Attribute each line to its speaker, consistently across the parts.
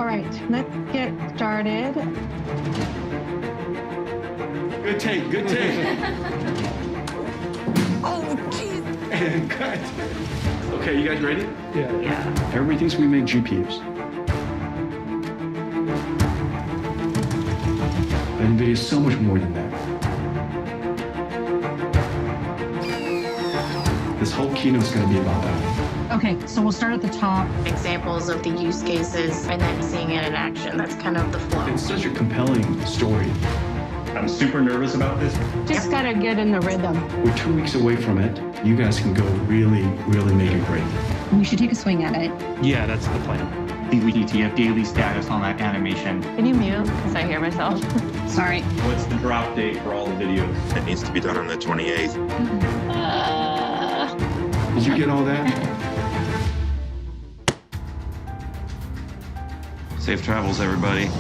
Speaker 1: All right, let's get started.
Speaker 2: Good take, good take.
Speaker 1: Oh, geez.
Speaker 2: And cut. Okay, you guys ready?
Speaker 1: Yeah.
Speaker 2: Everybody thinks we make GPUs. But NVIDIA is so much more than that. This whole keynote is going to be about that.
Speaker 1: Okay, so we'll start at the top.
Speaker 3: Examples of the use cases and then seeing it in action. That's kind of the flow.
Speaker 2: It's such a compelling story.
Speaker 4: I'm super nervous about this.
Speaker 1: Just gotta get in the rhythm.
Speaker 2: We're 2 weeks away from it. You guys can go really, really make it great.
Speaker 1: We should take a swing at it.
Speaker 4: Yeah, that's the plan. I think we need to get daily status on that animation.
Speaker 3: Can you mute? Because I hear myself.
Speaker 1: Sorry.
Speaker 4: What's the drop date for all the videos?
Speaker 5: It needs to be done on the 28th.
Speaker 2: Did you get all that?
Speaker 5: Safe travels, everybody.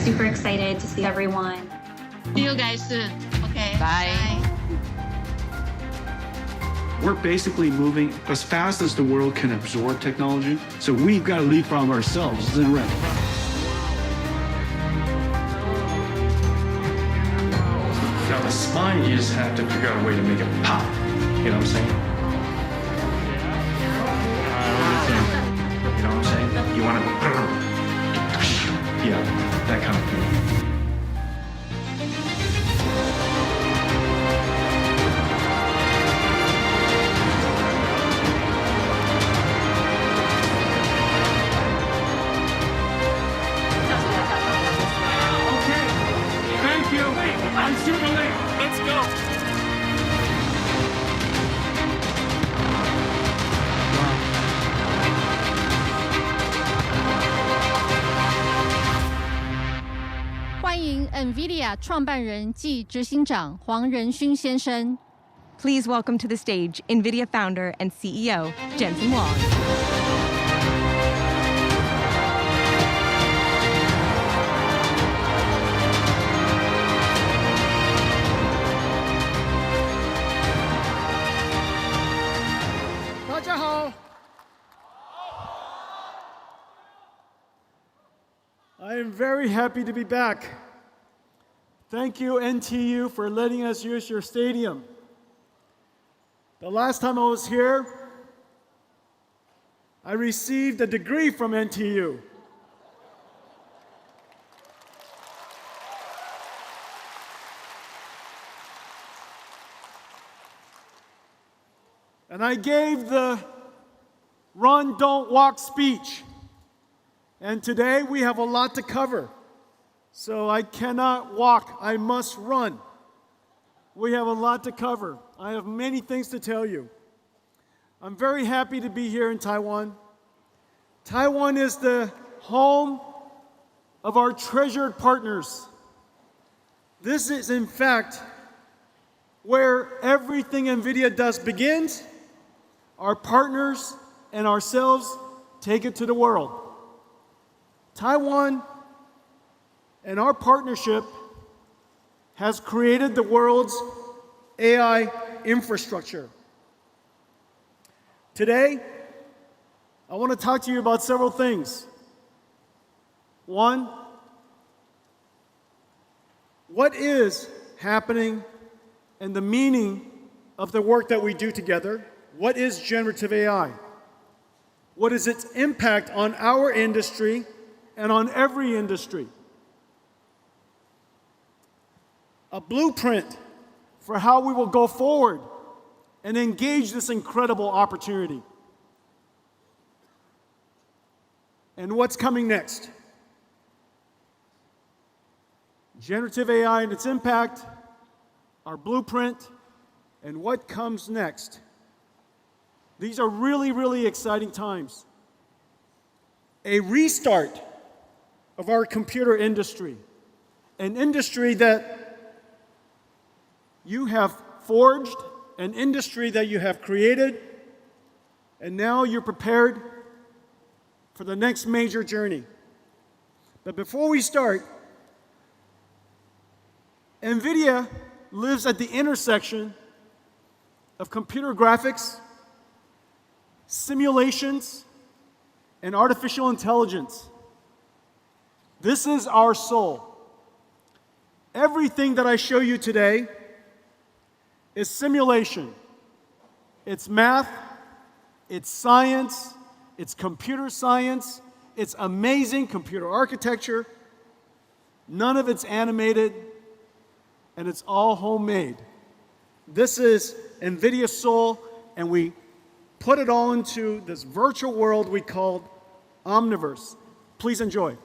Speaker 6: Super excited to see everyone.
Speaker 3: See you guys soon. Okay. Bye.
Speaker 2: We're basically moving as fast as the world can absorb technology. So we've got to leapfrog ourselves. Isn't it right? Now the spine, you just have to figure out a way to make it pop. You know what I'm saying? You know what I'm saying? You want to, yeah, that kind of thing. Thank you. I'm super late. Let's go.
Speaker 7: 欢迎 NVIDIA 创办人暨执行长黄仁勋先生。
Speaker 8: Please welcome to the stage NVIDIA founder and CEO Jensen Huang.
Speaker 9: I am very happy to be back. Thank you, NTU, for letting us use your stadium. The last time I was here, I received a degree from NTU. And I gave the run, don't walk speech. And today we have a lot to cover. So I cannot walk, I must run. We have a lot to cover. I have many things to tell you. I'm very happy to be here in Taiwan. Taiwan is the home of our treasured partners. This is, in fact, where everything NVIDIA does begins. Our partners and ourselves take it to the world. Taiwan and our partnership has created the world's AI infrastructure. Today, I want to talk to you about several things. One, what is happening and the meaning of the work that we do together? What is generative AI? What is its impact on our industry and on every industry? A blueprint for how we will go forward and engage this incredible opportunity. And what's coming next? Generative AI and its impact, our blueprint, and what comes next. These are really, really exciting times. A restart of our computer industry, an industry that you have forged, an industry that you have created, and now you're prepared for the next major journey. But before we start, NVIDIA lives at the intersection of computer graphics, simulations, and artificial intelligence. This is our soul. Everything that I show you today is simulation. It's math, it's science, it's computer science, it's amazing computer architecture. None of it's animated, and it's all homemade. This is NVIDIA Soul, and we put it all into this virtual world we called Omniverse. Please enjoy.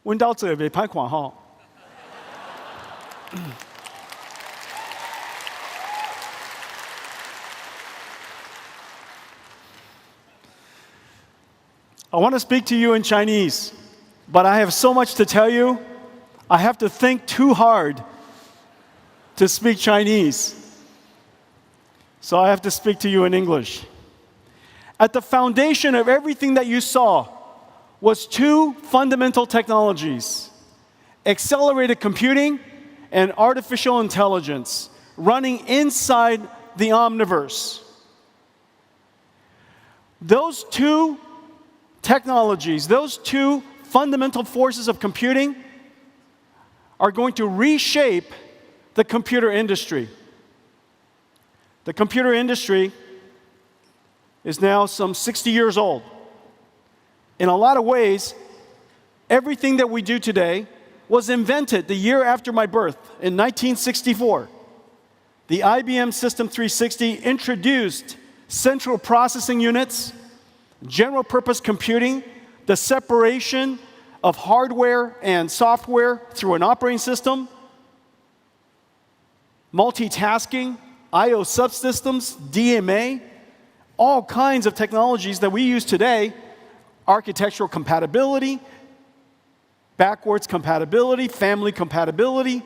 Speaker 9: When到这袂歹看吼。I want to speak to you in Chinese, but I have so much to tell you, I have to think too hard to speak Chinese. So I have to speak to you in English. At the foundation of everything that you saw was two fundamental technologies: accelerated computing and artificial intelligence running inside the Omniverse. Those two technologies, those two fundamental forces of computing are going to reshape the computer industry. The computer industry is now some 60 years old. In a lot of ways, everything that we do today was invented the year after my birth, in 1964. The IBM System 360 introduced central processing units, general purpose computing, the separation of hardware and software through an operating system, multitasking, I/O subsystems, DMA, all kinds of technologies that we use today, architectural compatibility, backwards compatibility, family compatibility,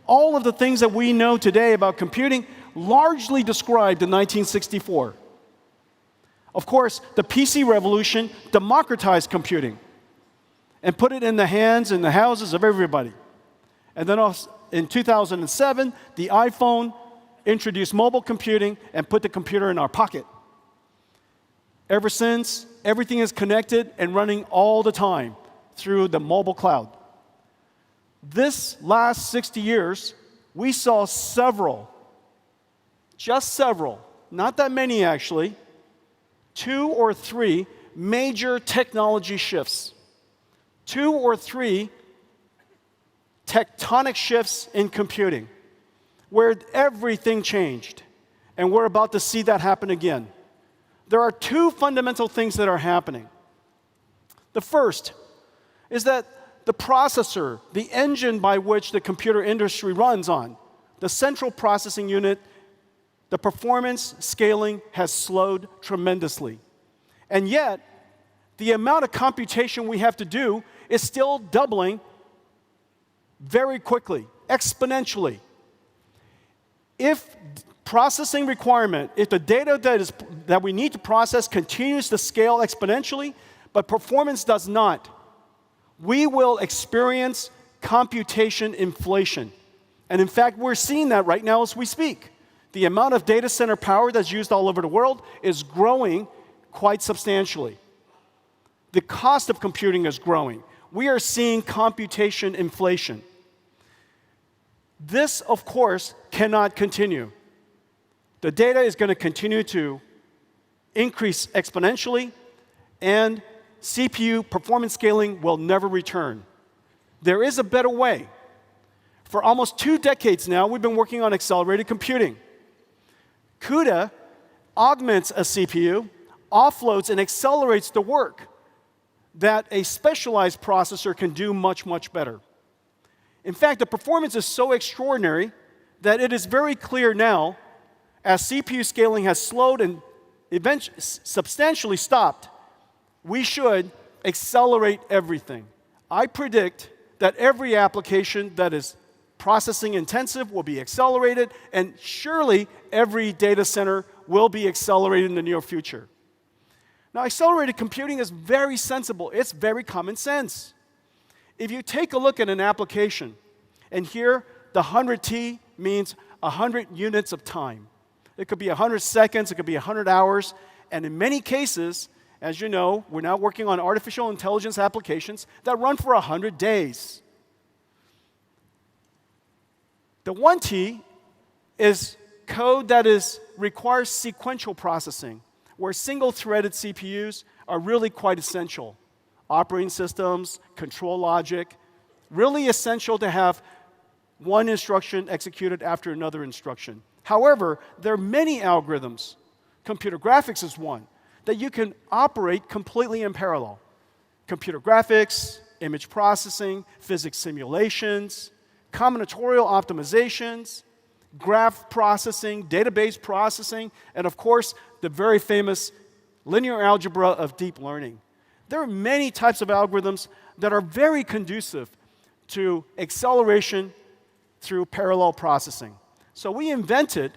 Speaker 9: all of the things that we know today about computing largely described in 1964. Of course, the PC revolution democratized computing and put it in the hands and the houses of everybody. And then in 2007, the iPhone introduced mobile computing and put the computer in our pocket. Ever since, everything is connected and running all the time through the mobile cloud. This last 60 years, we saw several, just several, not that many actually, 2 or 3 major technology shifts. 2 or 3 tectonic shifts in computing, where everything changed. And we're about to see that happen again. there are two fundamental things that are happening. The first is that the processor, the engine by which the computer industry runs on, the central processing unit, the performance scaling has slowed tremendously. And yet, the amount of computation we have to do is still doubling very quickly, exponentially. If processing requirement, if the data that we need to process continues to scale exponentially, but performance does not, we will experience computation inflation. And in fact, we're seeing that right now as we speak. The amount of data center power that's used all over the world is growing quite substantially. The cost of computing is growing. We are seeing computation inflation. This, of course, cannot continue. The data is going to continue to increase exponentially, and CPU performance scaling will never return. There is a better way. For almost 2 decades now, we've been working on accelerated computing. CUDA augments a CPU, offloads and accelerates the work that a specialized processor can do much, much better. In fact, the performance is so extraordinary that it is very clear now, as CPU scaling has slowed and eventually substantially stopped, we should accelerate everything. I predict that every application that is processing intensive will be accelerated, and surely every data center will be accelerated in the near future. Now, accelerated computing is very sensible. It's very common sense. If you take a look at an application, and here the 100T means 100 units of time. It could be 100 seconds, it could be 100 hours, and in many cases, as you know, we're now working on artificial intelligence applications that run for 100 days. The 1T is code that requires sequential processing, where single-threaded CPUs are really quite essential. Operating systems, control logic, really essential to have one instruction executed after another instruction. However, there are many algorithms, computer graphics is one, that you can operate completely in parallel. Computer graphics, image processing, physics simulations, combinatorial optimizations, graph processing, database processing, and of course, the very famous linear algebra of deep learning. There are many types of algorithms that are very conducive to acceleration through parallel processing. So we invented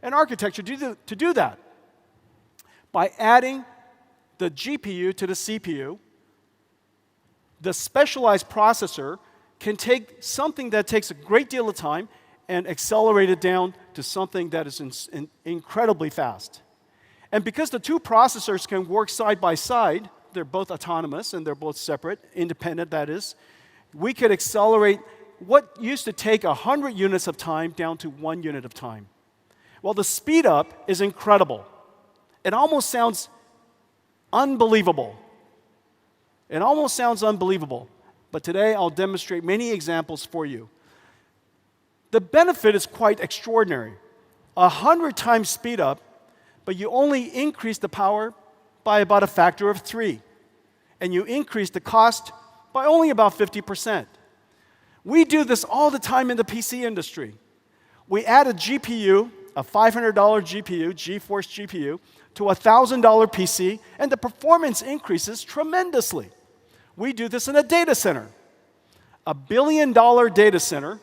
Speaker 9: an architecture to do that. By adding the GPU to the CPU, the specialized processor can take something that takes a great deal of time and accelerate it down to something that is incredibly fast. And because the two processors can work side by side, they're both autonomous and they're both separate, independent that is, we could accelerate what used to take 100 units of time down to 1 unit of time. Well, the speed up is incredible. It almost sounds unbelievable. It almost sounds unbelievable. But today I'll demonstrate many examples for you. The benefit is quite extraordinary. 100 times speed up, but you only increase the power by about a factor of 3. And you increase the cost by only about 50%. We do this all the time in the PC industry. We add a GPU, a $500 GPU, GeForce GPU, to a $1,000 PC, and the performance increases tremendously. We do this in a data center. $1 billion data center,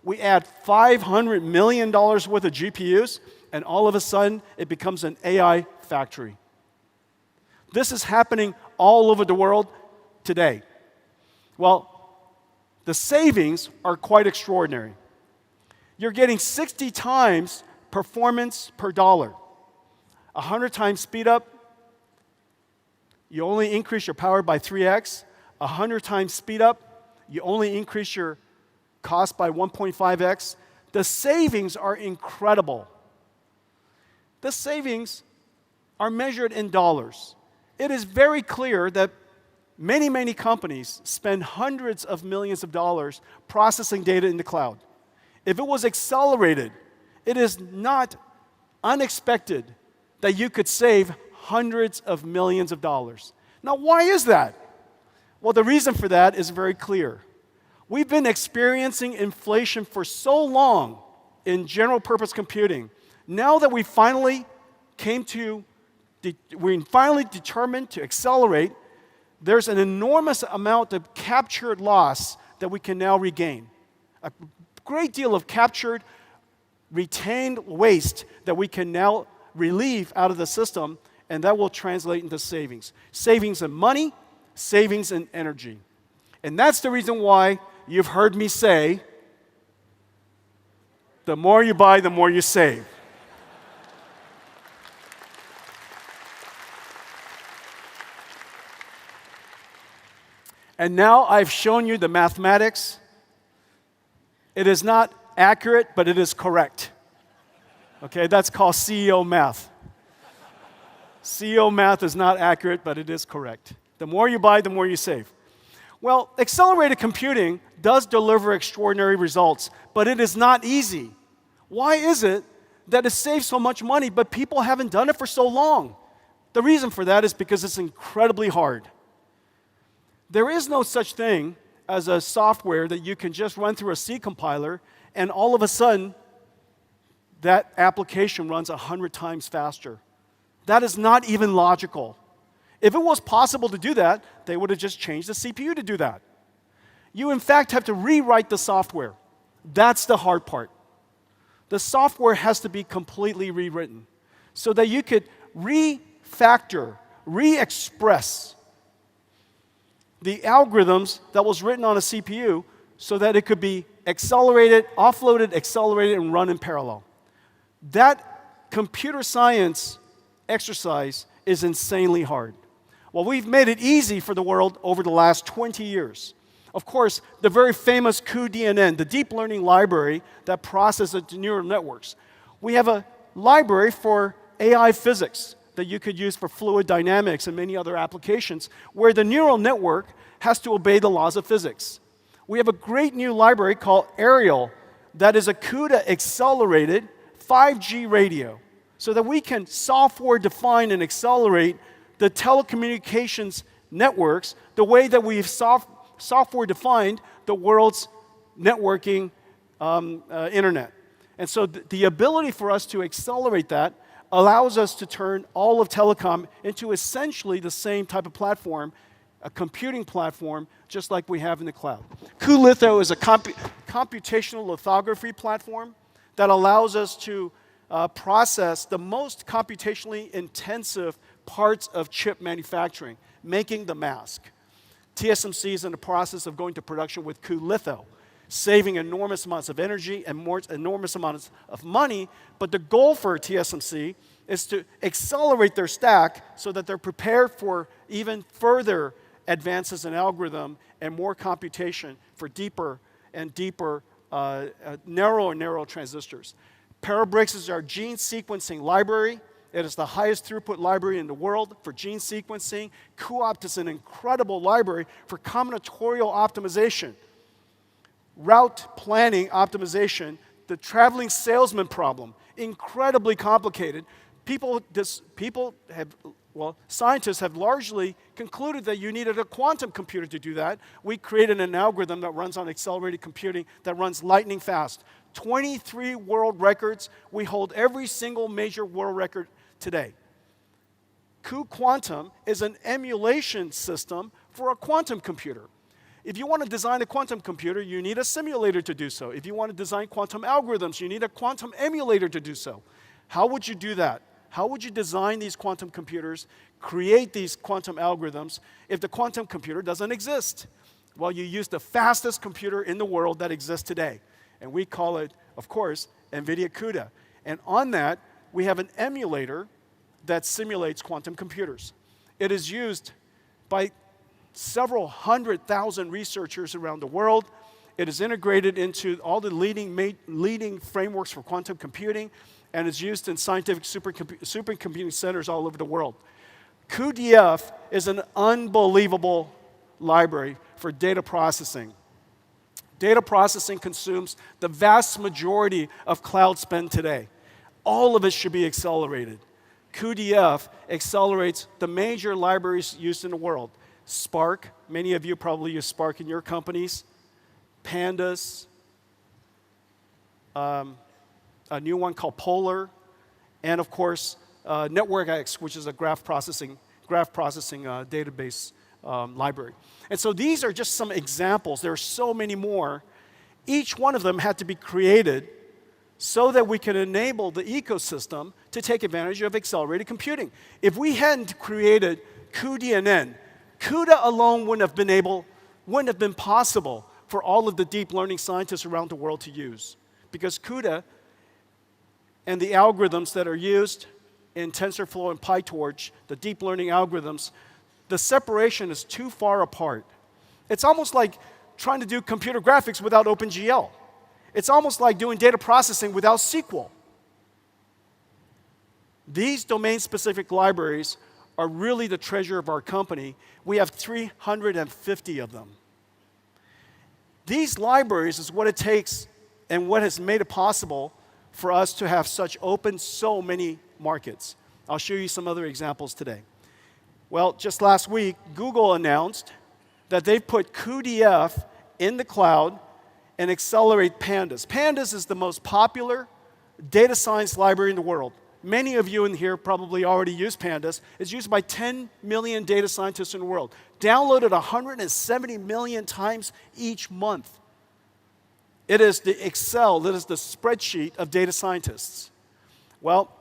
Speaker 9: we add $500 million worth of GPUs, and all of a sudden, it becomes an AI factory. This is happening all over the world today. Well, the savings are quite extraordinary. You're getting 60 times performance per dollar. 100 times speed up, you only increase your power by 3x. 100 times speed up, you only increase your cost by 1.5x. The savings are incredible. The savings are measured in dollars. It is very clear that many, many companies spend hundreds of millions of dollars processing data in the cloud. If it was accelerated, it is not unexpected that you could save hundreds of millions of dollars. Now, why is that? Well, the reason for that is very clear. We've been experiencing inflation for so long in general purpose computing. Now that we finally determined to accelerate, there's an enormous amount of captured loss that we can now regain. A great deal of captured, retained waste that we can now relieve out of the system, and that will translate into savings. Savings in money, savings in energy. And that's the reason why you've heard me say, the more you buy, the more you save. And now I've shown you the mathematics. It is not accurate, but it is correct. Okay, that's called CEO math. CEO math is not accurate, but it is correct. The more you buy, the more you save. Well, accelerated computing does deliver extraordinary results, but it is not easy. Why is it that it saves so much money, but people haven't done it for so long? The reason for that is because it's incredibly hard. There is no such thing as a software that you can just run through a C compiler and all of a sudden that application runs 100 times faster. That is not even logical. If it was possible to do that, they would have just changed the CPU to do that. You, in fact, have to rewrite the software. That's the hard part. The software has to be completely rewritten so that you could refactor, re-express the algorithms that was written on a CPU so that it could be accelerated, offloaded, accelerated, and run in parallel. That computer science exercise is insanely hard. Well, we've made it easy for the world over the last 20 years. Of course, the very famous cuDNN, the deep learning library that processes neural networks. We have a library for AI physics that you could use for fluid dynamics and many other applications where the neural network has to obey the laws of physics. We have a great new library called Ariel that is a CUDA accelerated 5G radio so that we can software define and accelerate the telecommunications networks the way that we've software defined the world's networking internet. And so the ability for us to accelerate that allows us to turn all of telecom into essentially the same type of platform, a computing platform, just like we have in the cloud. cuLitho is a computational lithography platform that allows us to process the most computationally intensive parts of chip manufacturing, making the mask. TSMC is in the process of going to production with cuLitho, saving enormous amounts of energy and enormous amounts of money, but the goal for TSMC is to accelerate their stack so that they're prepared for even further advances in algorithm and more computation for deeper and deeper, narrow and narrow transistors. Parabricks is our gene sequencing library. It is the highest throughput library in the world for gene sequencing. cuOpt is an incredible library for combinatorial optimization, route planning optimization, the traveling salesman problem, incredibly complicated. Scientists have largely concluded that you needed a quantum computer to do that. We created an algorithm that runs on accelerated computing that runs lightning fast. 23 world records. We hold every single major world record today. cuQuantum is an emulation system for a quantum computer. If you want to design a quantum computer, you need a simulator to do so. If you want to design quantum algorithms, you need a quantum emulator to do so. How would you do that? How would you design these quantum computers, create these quantum algorithms, if the quantum computer doesn't exist? Well, you use the fastest computer in the world that exists today. And we call it, of course, NVIDIA CUDA. And on that, we have an emulator that simulates quantum computers. It is used by several 100,000 researchers around the world. It is integrated into all the leading frameworks for quantum computing, and is used in scientific supercomputing centers all over the world. cuDF is an unbelievable library for data processing. Data processing consumes the vast majority of cloud spend today. All of it should be accelerated. CUDA accelerates the major libraries used in the world. Spark, many of you probably use Spark in your companies. Pandas, a new one called Polar, and of course, NetworkX, which is a graph processing database library. And so these are just some examples. There are so many more. Each one of them had to be created so that we can enable the ecosystem to take advantage of accelerated computing. If we hadn't created CUDA, CUDA alone wouldn't have been possible for all of the deep learning scientists around the world to use. Because CUDA and the algorithms that are used in TensorFlow and PyTorch, the deep learning algorithms, the separation is too far apart. It's almost like trying to do computer graphics without OpenGL. It's almost like doing data processing without SQL. These domain-specific libraries are really the treasure of our company. We have 350 of them. These libraries is what it takes and what has made it possible for us to have such open so many markets. I'll show you some other examples today. Well, just last week, Google announced that they've put CUDA in the cloud and accelerate Pandas. Pandas is the most popular data science library in the world. Many of you in here probably already use Pandas. It's used by 10 million data scientists in the world. Downloaded 170 million times each month. It is the Excel, it is the spreadsheet of data scientists. Well,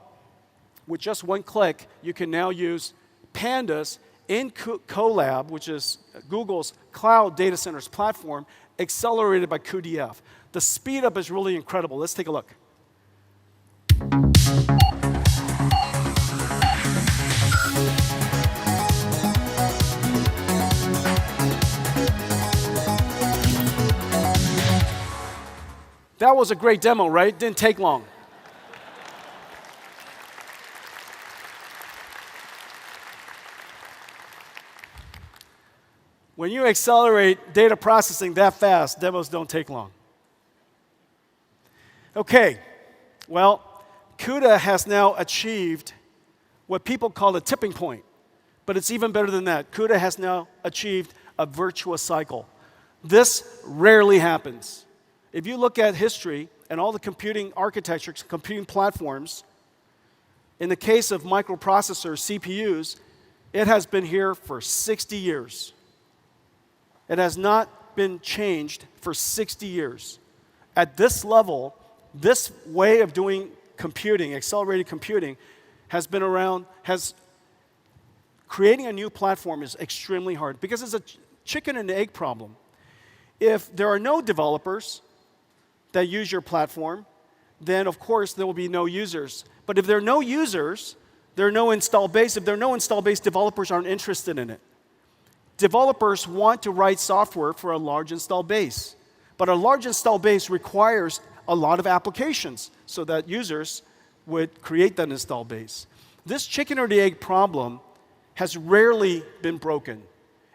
Speaker 9: with just one click, you can now use Pandas in Colab, which is Google's cloud data centers platform, accelerated by CUDA. The speed up is really incredible. Let's take a look. That was a great demo, right? Didn't take long. When you accelerate data processing that fast, demos don't take long. Okay, well, CUDA has now achieved what people call a tipping point, but it's even better than that. CUDA has now achieved a virtuous cycle. This rarely happens. If you look at history and all the computing architectures, computing platforms, in the case of microprocessors, CPUs, it has been here for 60 years. It has not been changed for 60 years. At this level, this way of doing computing, accelerated computing, has been around, creating a new platform is extremely hard because it's a chicken and egg problem. If there are no developers that use your platform, then of course there will be no users. But if there are no users, there are no install base. If there are no install base, developers aren't interested in it. Developers want to write software for a large install base. But a large install base requires a lot of applications so that users would create that install base. This chicken or the egg problem has rarely been broken.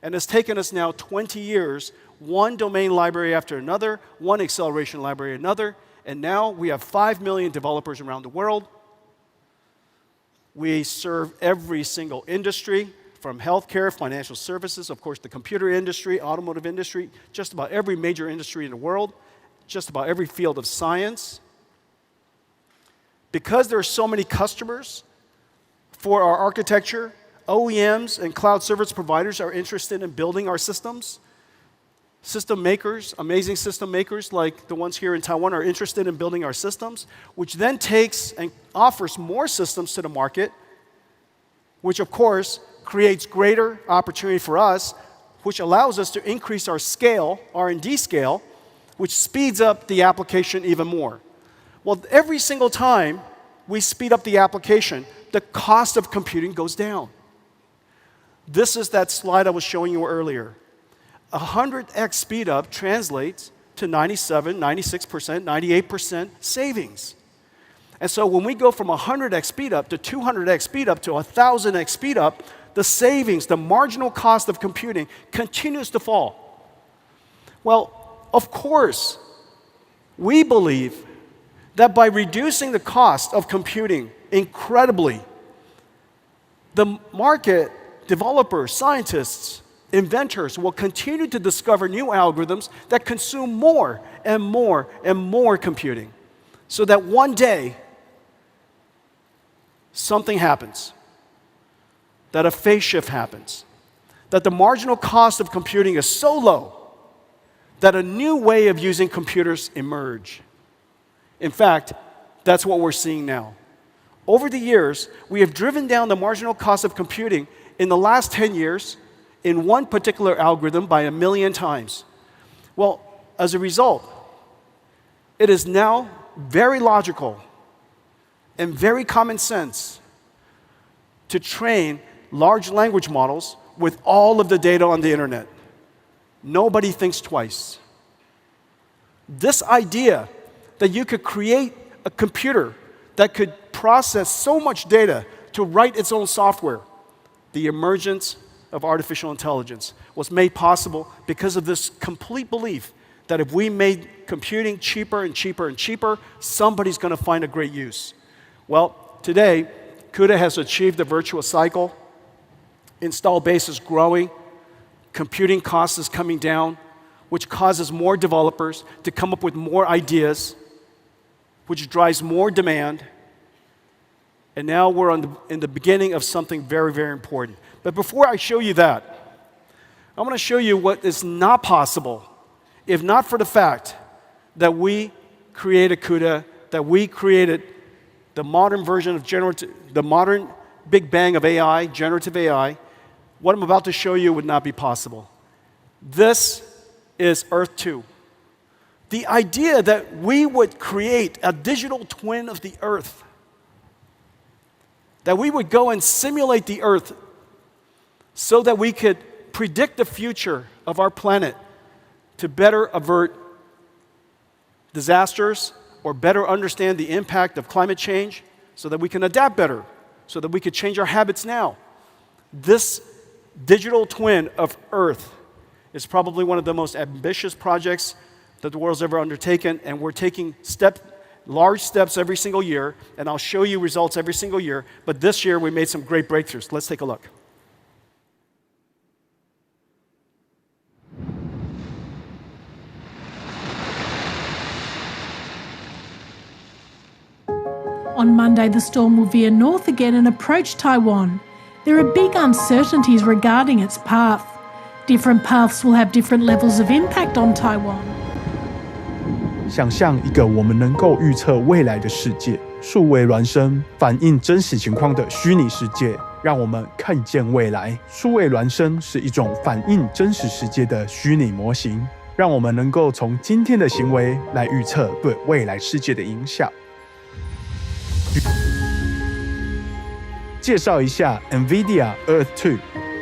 Speaker 9: And it's taken us now 20 years, one domain library after another, one acceleration library another, and now we have 5 million developers around the world. We serve every single industry, from healthcare, financial services, of course the computer industry, automotive industry, just about every major industry in the world, just about every field of science. Because there are so many customers for our architecture, OEMs and cloud service providers are interested in building our systems. System makers, amazing system makers like the ones here in Taiwan are interested in building our systems, which then takes and offers more systems to the market, which of course creates greater opportunity for us, which allows us to increase our scale, R&D scale, which speeds up the application even more. Well, every single time we speed up the application, the cost of computing goes down. This is that slide I was showing you earlier. 100x speed up translates to 97, 96%, 98% savings. And so when we go from 100x speed up to 200x speed up to 1000x speed up, the savings, the marginal cost of computing continues to fall. Well, of course, we believe that by reducing the cost of computing incredibly, the market, developers, scientists, inventors will continue to discover new algorithms that consume more and more and more computing, so that one day something happens, that a phase shift happens, that the marginal cost of computing is so low that a new way of using computers emerge. In fact, that's what we're seeing now. Over the years, we have driven down the marginal cost of computing in the last 10 years in one particular algorithm by 1 million times. Well, as a result, it is now very logical and very common sense to train large language models with all of the data on the internet. Nobody thinks twice. This idea that you could create a computer that could process so much data to write its own software, the emergence of artificial intelligence was made possible because of this complete belief that if we made computing cheaper and cheaper and cheaper, somebody's going to find a great use. Well, today, CUDA has achieved the virtuous cycle. Install base is growing. Computing cost is coming down, which causes more developers to come up with more ideas, which drives more demand. And now we're in the beginning of something very, very important. But before I show you that, I want to show you what is not possible if not for the fact that we created CUDA, that we created the modern version of the modern big bang of AI, generative AI. What I'm about to show you would not be possible. This is Earth 2. The idea that we would create a digital twin of the Earth, that we would go and simulate the Earth so that we could predict the future of our planet to better avert disasters or better understand the impact of climate change so that we can adapt better, so that we could change our habits now. This digital twin of Earth is probably one of the most ambitious projects that the world's ever undertaken, and we're taking large steps every single year, and I'll show you results every single year, but this year we made some great breakthroughs. Let's take a look.
Speaker 10: On Monday, the storm will veer north again and approach Taiwan. There are big uncertainties regarding its path. Different paths will have different levels of impact on Taiwan.
Speaker 11: 想象一个我们能够预测未来的世界，数位孪生反映真实情况的虚拟世界，让我们看见未来。数位孪生是一种反映真实世界的虚拟模型，让我们能够从今天的行为来预测对未来世界的影响。介绍一下 NVIDIA Earth 2，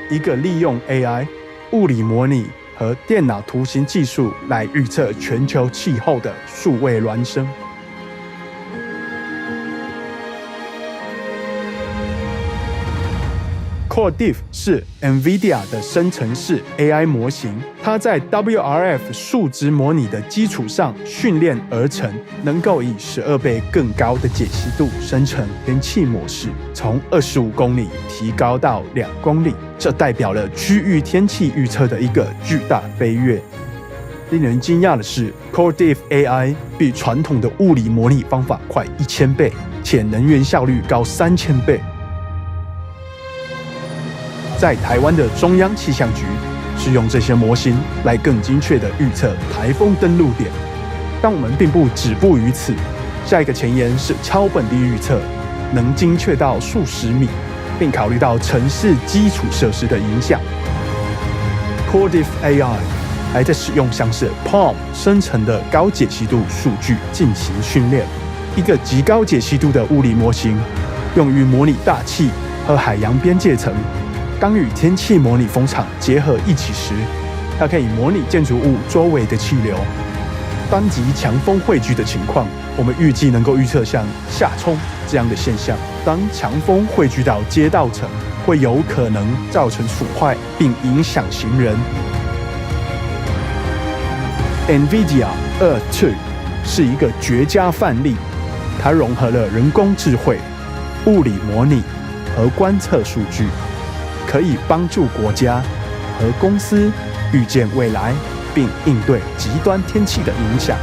Speaker 11: 一个利用 AI、物理模拟和电脑图形技术来预测全球气候的数位孪生。Core Diff 是 NVIDIA 的生成式 AI 模型，它在 WRF 数值模拟的基础上训练而成，能够以12倍更高的解析度生成天气模式，从25公里提高到2公里，这代表了区域天气预测的一个巨大飞跃。令人惊讶的是 ，Core Diff AI 比传统的物理模拟方法快1000倍，且能源效率高3000倍。在台湾的中央气象局是用这些模型来更精确地预测台风登陆点，但我们并不止步于此。下一个前沿是超本地预测，能精确到数十米，并考虑到城市基础设施的影响。Core Diff AI 还在使用像是 Palm 生成的高解析度数据进行训练，一个极高解析度的物理模型，用于模拟大气和海洋边界层。当与天气模拟风场结合一起时，它可以模拟建筑物周围的气流。单极强风汇聚的情况，我们预计能够预测像下冲这样的现象。当强风汇聚到街道层，会有可能造成腐坏并影响行人。NVIDIA Earth 2是一个绝佳范例，它融合了人工智慧、物理模拟和观测数据，可以帮助国家和公司预见未来，并应对极端天气的影响。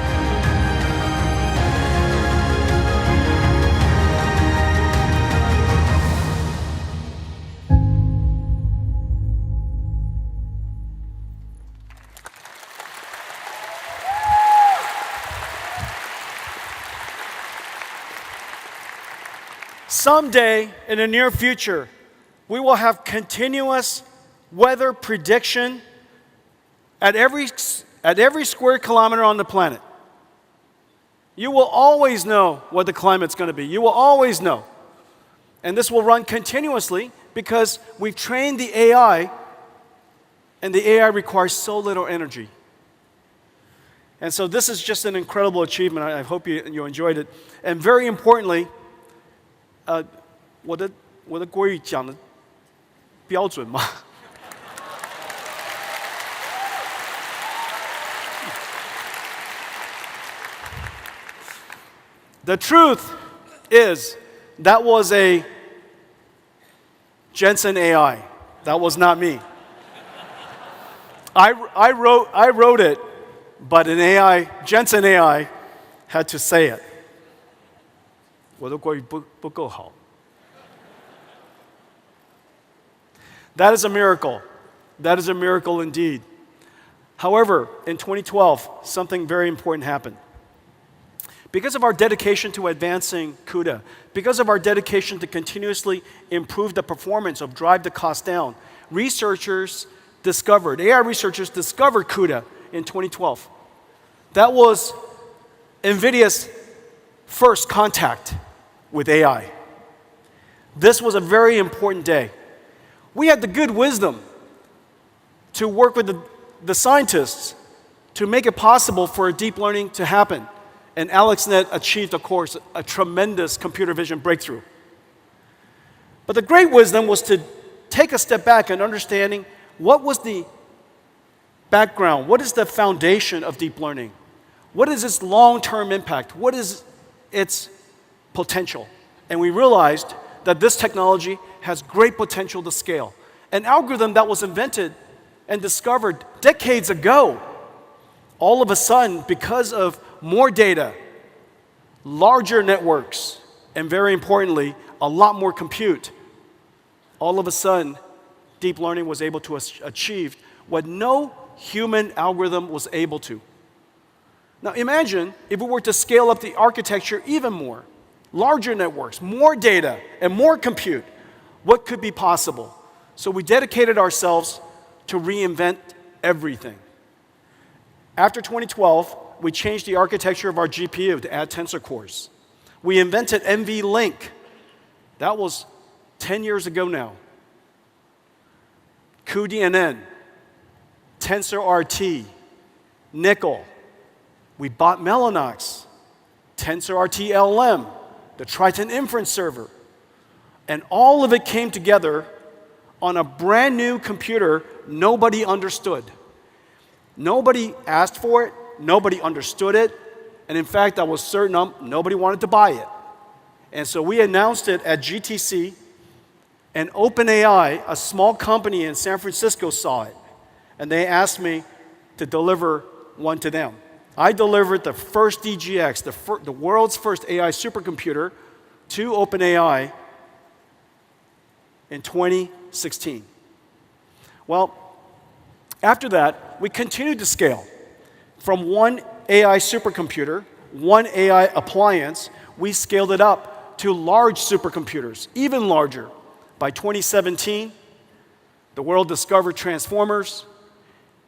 Speaker 9: Someday, in the near future, we will have continuous weather prediction at every square kilometer on the planet. You will always know what the climate's going to be. You will always know. And this will run continuously because we've trained the AI, and the AI requires so little energy. And so this is just an incredible achievement. I hope you enjoyed it. And very importantly, 我的国语讲的标准吗？ The truth is that was a Jensen AI. That was not me. I wrote it, but an AI, Jensen AI, had to say it. 我的国语不够好。 That is a miracle. That is a miracle indeed. However, in 2012, something very important happened. Because of our dedication to advancing CUDA, because of our dedication to continuously improve the performance of drive the cost down, AI researchers discovered CUDA in 2012. That was NVIDIA's first contact with AI. This was a very important day. We had the good wisdom to work with the scientists to make it possible for deep learning to happen. And AlexNet achieved, of course, a tremendous computer vision breakthrough. But the great wisdom was to take a step back and understanding what was the background, what is the foundation of deep learning? What is its long-term impact? What is its potential? And we realized that this technology has great potential to scale. An algorithm that was invented and discovered decades ago, all of a sudden, because of more data, larger networks, and very importantly, a lot more compute, all of a sudden, deep learning was able to achieve what no human algorithm was able to. Now imagine if we were to scale up the architecture even more, larger networks, more data, and more compute, what could be possible? So we dedicated ourselves to reinvent everything. After 2012, we changed the architecture of our GPU to add tensor cores. We invented NVLink. That was 10 years ago now. cuDNN, TensorRT, Nickel. We bought Mellanox, TensorRT LM, the Triton inference server. And all of it came together on a brand new computer nobody understood. Nobody asked for it, nobody understood it, and in fact, I was certain nobody wanted to buy it. And so we announced it at GTC, and OpenAI, a small company in San Francisco, saw it, and they asked me to deliver one to them. I delivered the first DGX, the world's first AI supercomputer, to OpenAI in 2016. Well, after that, we continued to scale. From one AI supercomputer, one AI appliance, we scaled it up to large supercomputers, even larger. By 2017, the world discovered transformers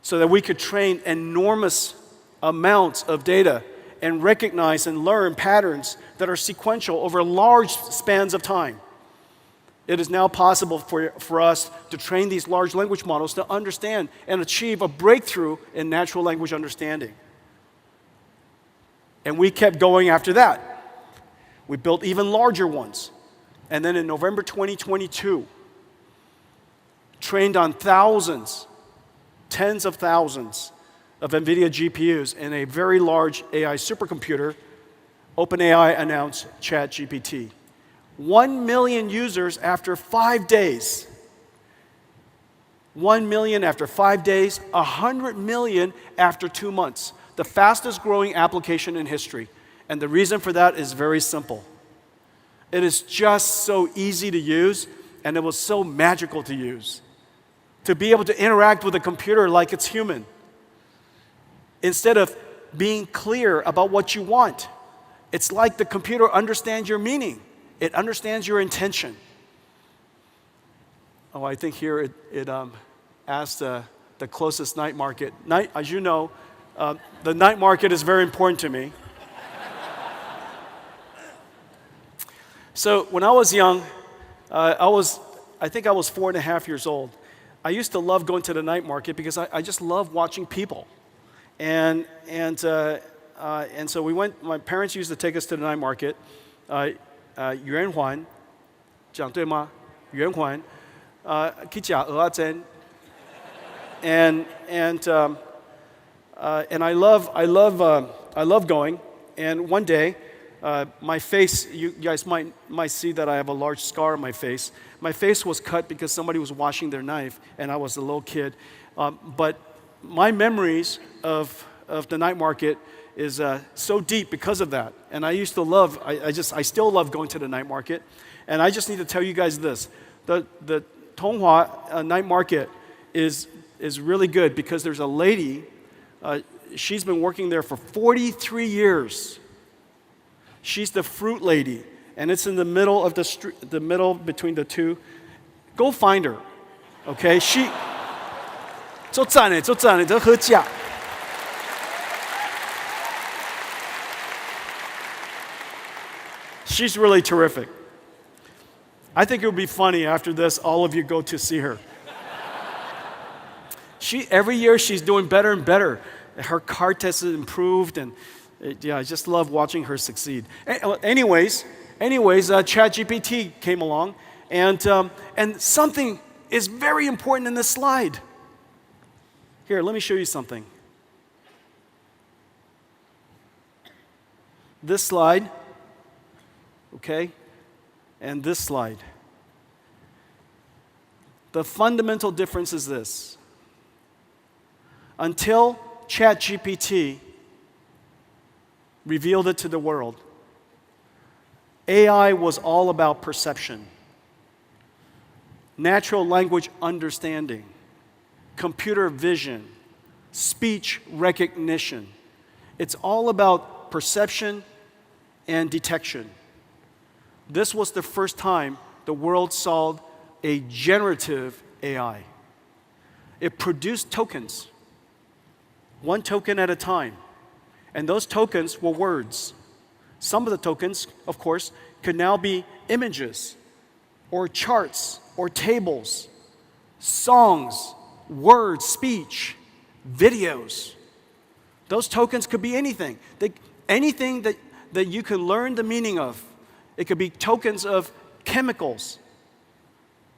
Speaker 9: so that we could train enormous amounts of data and recognize and learn patterns that are sequential over large spans of time. It is now possible for us to train these large language models to understand and achieve a breakthrough in natural language understanding. And we kept going after that. We built even larger ones. And then in November 2022, trained on thousands, tens of thousands of NVIDIA GPUs in a very large AI supercomputer, OpenAI announced ChatGPT. 1 million users after 5 days. 1 million after 5 days, 100 million after 2 months. The fastest growing application in history. And the reason for that is very simple. It is just so easy to use, and it was so magical to use. To be able to interact with a computer like it's human. Instead of being clear about what you want, it's like the computer understands your meaning. It understands your intention. Oh, I think here it asks the closest night market. As you know, the night market is very important to me. So when I was young, I think I was 4.5 years old. I used to love going to the night market because I just love watching people. And so we went, my parents used to take us to the night market. 圆环, 讲对吗? 圆环, 去吃蚵仔煎. And I love going. And one day, my face, you guys might see that I have a large scar on my face. My face was cut because somebody was washing their knife, and I was a little kid. But my memories of the night market is so deep because of that. And I used to love, I still love going to the night market. And I just need to tell you guys this. The Tonghua night market is really good because there's a lady, she's been working there for 43 years. She's the fruit lady, and it's in the middle of the street, the middle between the two. Go find her, okay? She, 做赞的，这喝价。She's really terrific. I think it would be funny after this, all of you go to see her. Every year she's doing better and better. Her card test has improved, and I just love watching her succeed. Anyways, ChatGPT came along, and something is very important in this slide. Here, let me show you something. This slide, okay, and this slide. The fundamental difference is this. Until ChatGPT revealed it to the world, AI was all about perception, natural language understanding, computer vision, speech recognition. It's all about perception and detection. This was the first time the world saw a generative AI. It produced tokens, one token at a time. And those tokens were words. Some of the tokens, of course, could now be images, or charts, or tables, songs, words, speech, videos. Those tokens could be anything. Anything that you can learn the meaning of. It could be tokens of chemicals,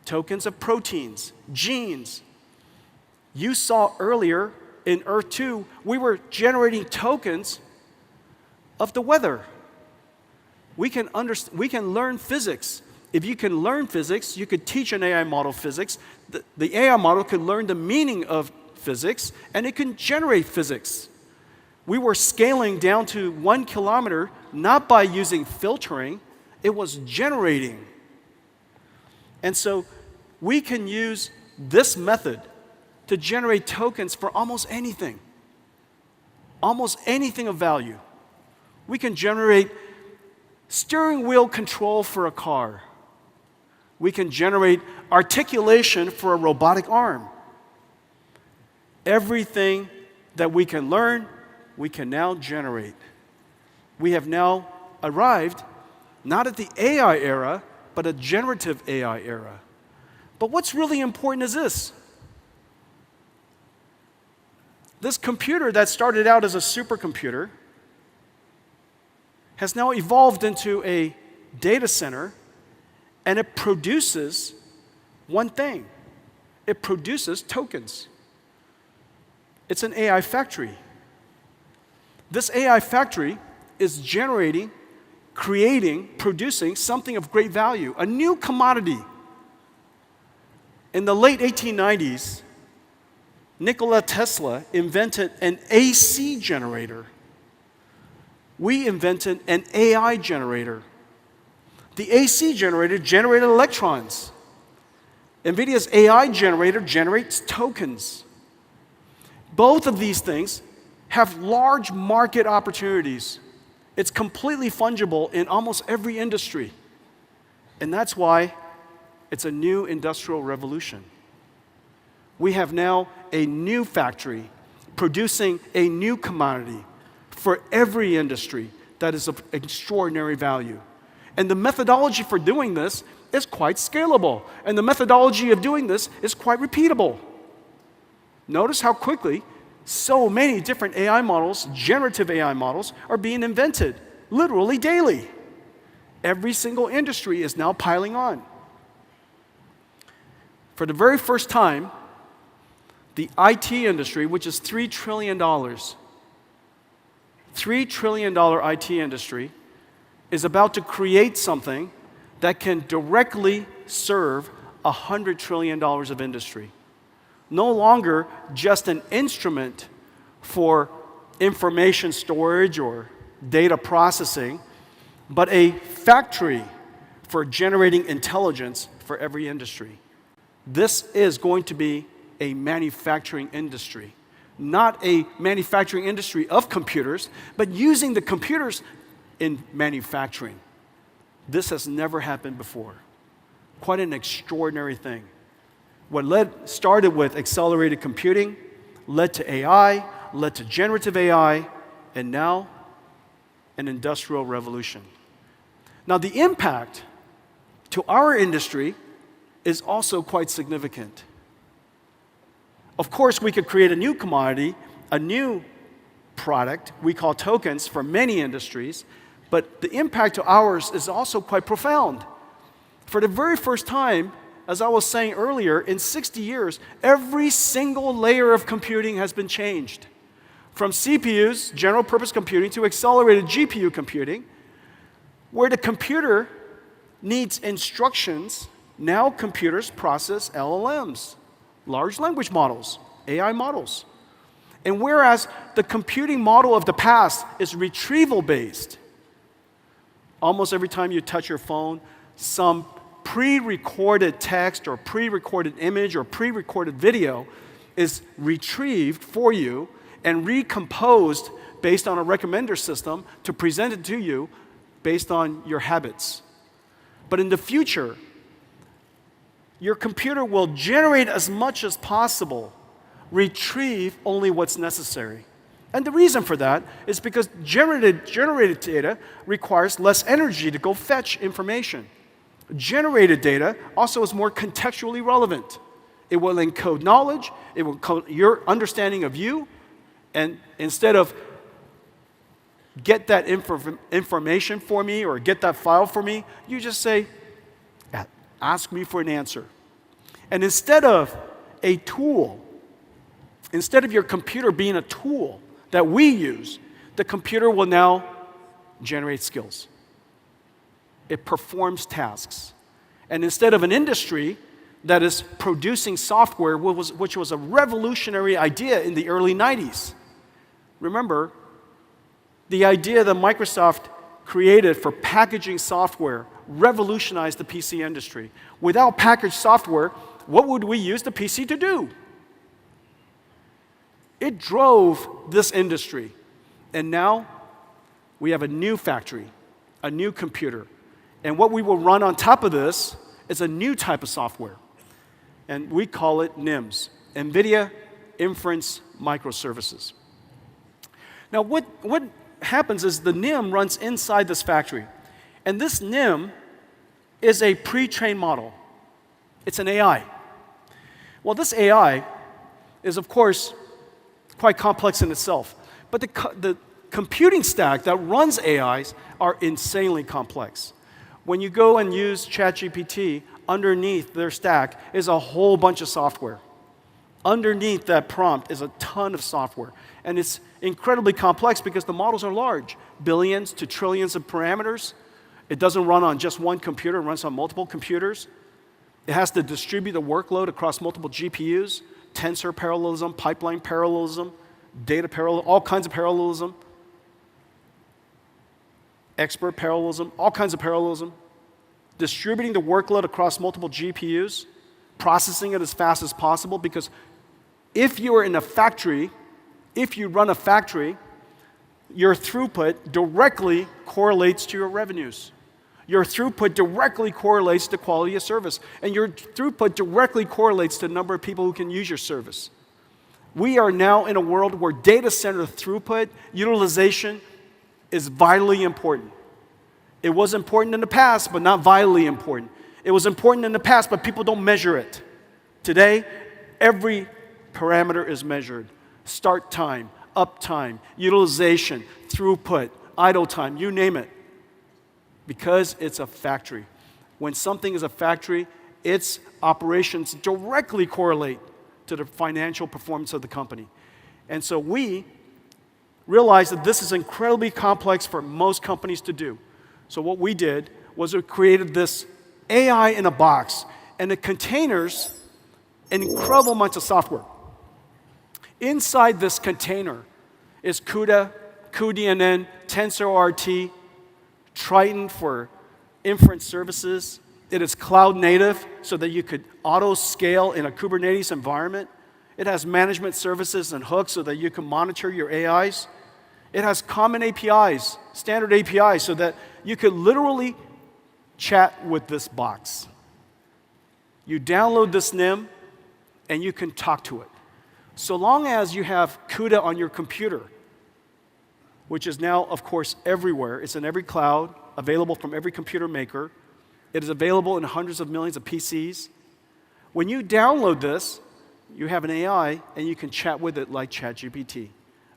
Speaker 9: tokens of proteins, genes. You saw earlier in Earth 2, we were generating tokens of the weather. We can learn physics. If you can learn physics, you could teach an AI model physics. The AI model could learn the meaning of physics, and it can generate physics. We were scaling down to 1 kilometer, not by using filtering, it was generating. And so we can use this method to generate tokens for almost anything of value. We can generate steering wheel control for a car. We can generate articulation for a robotic arm. Everything that we can learn, we can now generate. We have now arrived not at the AI era, but a generative AI era. But what's really important is this. This computer that started out as a supercomputer has now evolved into a data center, and it produces one thing. It produces tokens. It's an AI factory. This AI factory is generating producing something of great value, a new commodity. In the late 1890s, Nikola Tesla invented an AC generator. We invented an AI generator. The AC generator generated electrons. NVIDIA's AI generator generates tokens. Both of these things have large market opportunities. It's completely fungible in almost every industry. And that's why it's a new industrial revolution. We have now a new factory producing a new commodity for every industry that is of extraordinary value. And the methodology for doing this is quite scalable. And the methodology of doing this is quite repeatable. Notice how quickly so many different AI models, generative AI models, are being invented, literally daily. Every single industry is now piling on. For the very first time, the IT industry, which is $3 trillion, $3 trillion IT industry, is about to create something that can directly serve $100 trillion of industry. No longer just an instrument for information storage or data processing, but a factory for generating intelligence for every industry. This is going to be a manufacturing industry, not a manufacturing industry of computers, but using the computers in manufacturing. This has never happened before. Quite an extraordinary thing. What started with accelerated computing, led to AI, led to generative AI, and now an industrial revolution. Now, the impact to our industry is also quite significant. Of course, we could create a new commodity, a new product we call tokens for many industries, but the impact to ours is also quite profound. For the very first time, as I was saying earlier, in 60 years, every single layer of computing has been changed. From CPUs, general purpose computing, to accelerated GPU computing, where the computer needs instructions, now computers process LLMs, large language models, AI models. And whereas the computing model of the past is retrieval-based, almost every time you touch your phone, some pre-recorded text or pre-recorded image or pre-recorded video is retrieved for you and recomposed based on a recommender system to present it to you based on your habits. But in the future, your computer will generate as much as possible, retrieve only what's necessary. And the reason for that is because generated data requires less energy to go fetch information. Generated data also is more contextually relevant. It will encode knowledge, it will encode your understanding of you, and instead of get that information for me or get that file for me, you just say, ask me for an answer. And instead of a tool, instead of your computer being a tool that we use, the computer will now generate skills. It performs tasks. And instead of an industry that is producing software, which was a revolutionary idea in the early 90s. Remember, the idea that Microsoft created for packaging software revolutionized the PC industry. Without packaged software, what would we use the PC to do? It drove this industry. And now we have a new factory, a new computer. And what we will run on top of this is a new type of software. And we call it NIMS, NVIDIA Inference Microservices. Now, what happens is the NIM runs inside this factory. And this NIM is a pre-trained model. It's an AI. Well, this AI is, of course, quite complex in itself. But the computing stack that runs AIs are insanely complex. When you go and use ChatGPT, underneath their stack is a whole bunch of software. Underneath that prompt is a ton of software. And it's incredibly complex because the models are large, billions to trillions of parameters, It doesn't run on just one computer, it runs on multiple computers. It has to distribute the workload across multiple GPUs, tensor parallelism, pipeline parallelism, data parallelism, all kinds of parallelism, expert parallelism, all kinds of parallelism. Distributing the workload across multiple GPUs, processing it as fast as possible, because if you are in a factory, if you run a factory, your throughput directly correlates to your revenues. Your throughput directly correlates to quality of service. And your throughput directly correlates to the number of people who can use your service. We are now in a world where data center throughput, utilization is vitally important. It was important in the past, but not vitally important. It was important in the past, but people don't measure it. Today, every parameter is measured. Start time, uptime, utilization, throughput, idle time, you name it. Because it's a factory. When something is a factory, its operations directly correlate to the financial performance of the company. And so we realized that this is incredibly complex for most companies to do. So what we did was we created this AI in a box, and it contains an incredible amount of software. Inside this container is CUDA, cuDNN, TensorRT, Triton for inference services. It is cloud native so that you could auto scale in a Kubernetes environment. It has management services and hooks so that you can monitor your AIs. It has common APIs, standard APIs, so that you could literally chat with this box. You download this NIM and you can talk to it. So long as you have CUDA on your computer, which is now, of course, everywhere. It's in every cloud, available from every computer maker. It is available in hundreds of millions of PCs. When you download this, you have an AI, and you can chat with it like ChatGPT.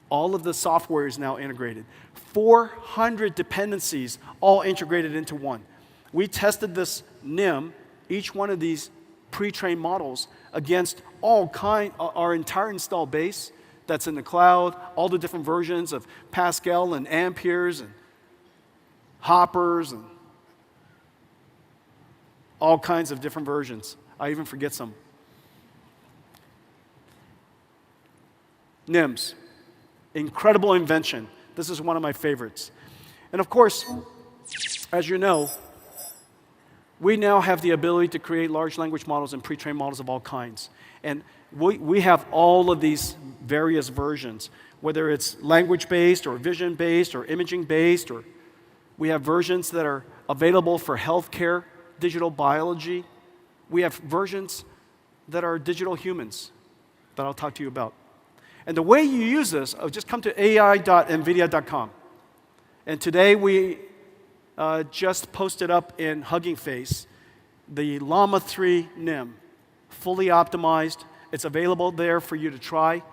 Speaker 9: All of the software is now integrated. 400 dependencies, all integrated into one. We tested this NIM, each one of these pre-trained models, against our entire install base that's in the cloud, all the different versions of Pascal and Amperes and Hoppers and all kinds of different versions. I even forget some. NIMS, incredible invention. This is one of my favorites. And of course, as you know, we now have the ability to create large language models and pre-trained models of all kinds. And we have all of these various versions, whether it's language-based or vision-based or imaging-based, or we have versions that are available for healthcare, digital biology. We have versions that are digital humans that I'll talk to you about. And the way you use this, just come to ai.nvidia.com. And today we just posted up in Hugging Face the Llama 3 NIM, fully optimized. It's available there for you to try.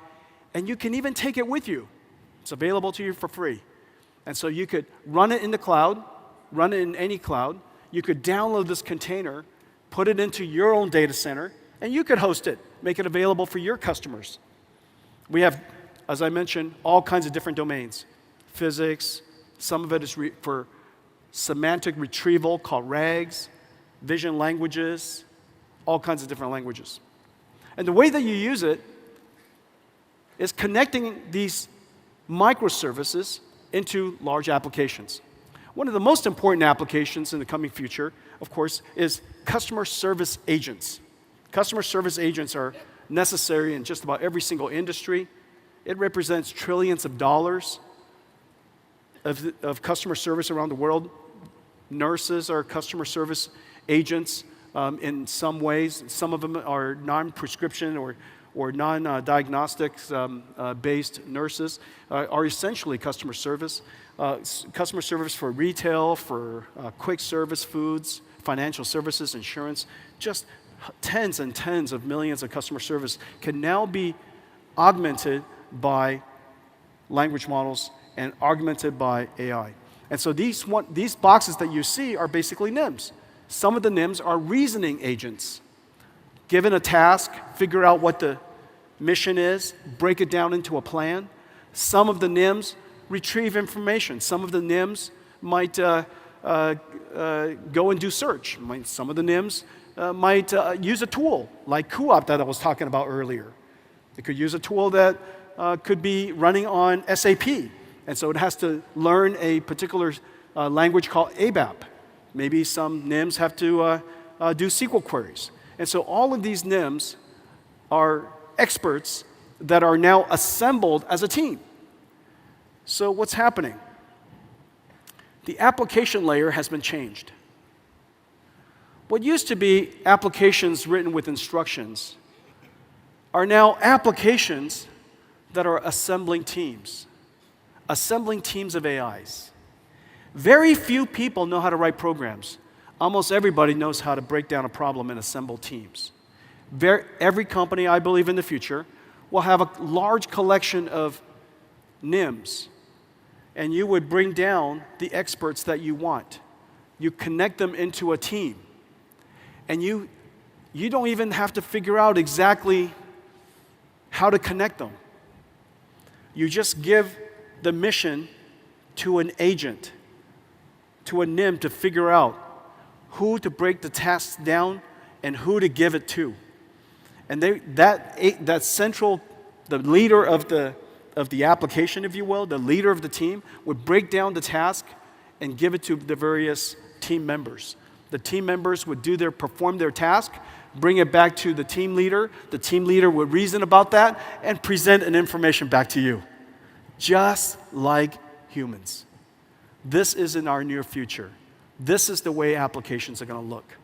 Speaker 9: And you can even take it with you. It's available to you for free. And so you could run it in the cloud, run it in any cloud. You could download this container, put it into your own data center, and you could host it, make it available for your customers. We have, as I mentioned, all kinds of different domains. Physics, some of it is for semantic retrieval called RAGs, vision languages, all kinds of different languages. And the way that you use it is connecting these microservices into large applications. One of the most important applications in the coming future, of course, is customer service agents. Customer service agents are necessary in just about every single industry. It represents trillions of dollars of customer service around the world. Nurses are customer service agents in some ways. Some of them are non-prescription or non-diagnostics based nurses are essentially customer service. Customer service for retail, for quick service foods, financial services, insurance, just tens and tens of millions of customer service can now be augmented by language models and augmented by AI. And so these boxes that you see are basically NIMs. Some of the NIMs are reasoning agents. Given a task, figure out what the mission is, break it down into a plan. Some of the NIMs retrieve information. Some of the NIMs might go and do search. Some of the NIMs might use a tool like CUDA that I was talking about earlier. They could use a tool that could be running on SAP, and so it has to learn a particular language called ABAP. Maybe some NIMs have to do SQL queries. And so all of these NIMs are experts that are now assembled as a team. So what's happening? The application layer has been changed. What used to be applications written with instructions are now applications that are assembling teams of AIs. Very few people know how to write programs. Almost everybody knows how to break down a problem and assemble teams. Every company, I believe, in the future will have a large collection of NIMs, and you would bring down the experts that you want. You connect them into a team, and you don't even have to figure out exactly how to connect them. You just give the mission to an agent, to a NIM, to figure out who to break the tasks down and who to give it to. And that central, the leader of the application, if you will, the leader of the team, would break down the task and give it to the various team members. The team members would perform their task, bring it back to the team leader. The team leader would reason about that and present an information back to you. Just like humans. This is in our near future. This is the way applications are going to look.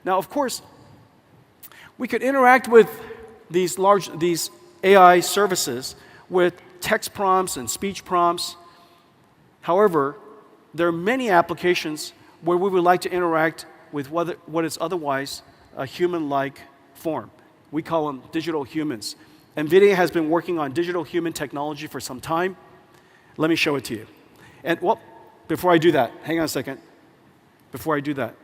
Speaker 9: Now, of course, we could interact with these AI services with text prompts and speech prompts. However, there are many applications where we would like to interact with what is otherwise a human-like form. We call them digital humans. NVIDIA has been working on digital human technology for some time. Let me show it to you. And before I do that, hang on a second. Before I do that,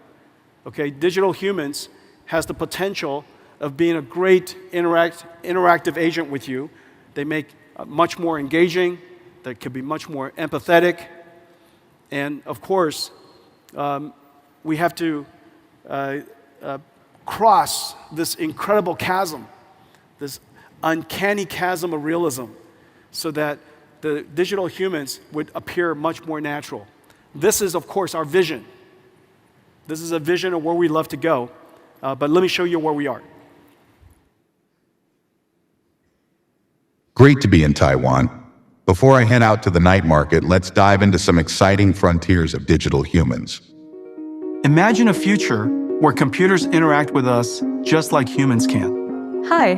Speaker 9: okay, digital humans has the potential of being a great interactive agent with you. They make much more engaging. They could be much more empathetic. And of course, we have to cross this incredible chasm, this uncanny chasm of realism, so that the digital humans would appear much more natural. This is, of course, our vision. This is a vision of where we love to go, but let me show you where we are.
Speaker 12: Great to be in Taiwan. Before I head out to the night market, let's dive into some exciting frontiers of digital humans.
Speaker 2: Imagine a future where computers interact with us just like humans can.
Speaker 13: Hi,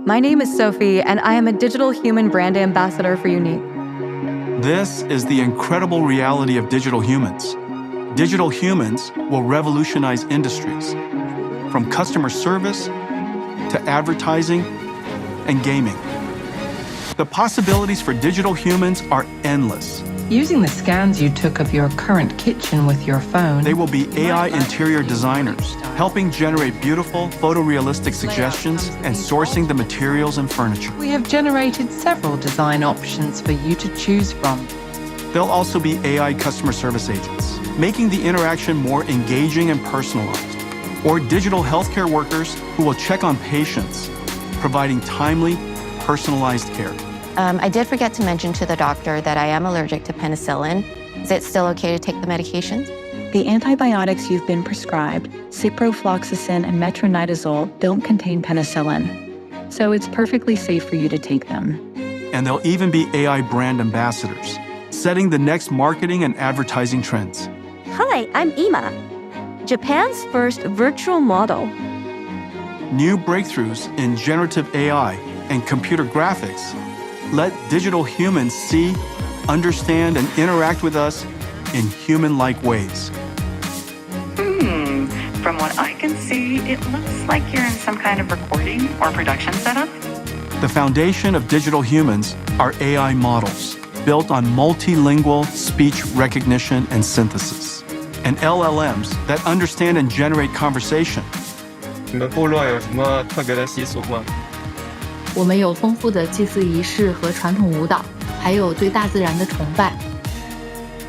Speaker 13: my name is Sophie, and I am a digital human brand ambassador for Unique.
Speaker 2: This is the incredible reality of digital humans. Digital humans will revolutionize industries, from customer service to advertising and gaming. The possibilities for digital humans are endless.
Speaker 14: Using the scans you took of your current kitchen with your phone,
Speaker 2: they will be AI interior designers, helping generate beautiful, photorealistic suggestions and sourcing the materials and furniture.
Speaker 14: We have generated several design options for you to choose from.
Speaker 2: They'll also be AI customer service agents, making the interaction more engaging and personalized, or digital healthcare workers who will check on patients, providing timely, personalized care.
Speaker 3: I did forget to mention to the doctor that I am allergic to penicillin. Is it still okay to take the medications?
Speaker 15: The antibiotics you've been prescribed, ciprofloxacin and metronidazole, don't contain penicillin, so it's perfectly safe for you to take them.
Speaker 2: And they'll even be AI brand ambassadors, setting the next marketing and advertising trends.
Speaker 16: Hi, I'm Ima, Japan's first virtual model.
Speaker 2: New breakthroughs in generative AI and computer graphics let digital humans see, understand, and interact with us in human-like ways.
Speaker 17: From what I can see, it looks like you're in some kind of recording or production setup.
Speaker 2: The foundation of digital humans are AI models built on multilingual speech recognition and synthesis, and LLMs that understand and generate conversation.
Speaker 18: 你们部落有什么特别的习俗吗？
Speaker 19: 我们有丰富的祭祀仪式和传统舞蹈，还有对大自然的崇拜。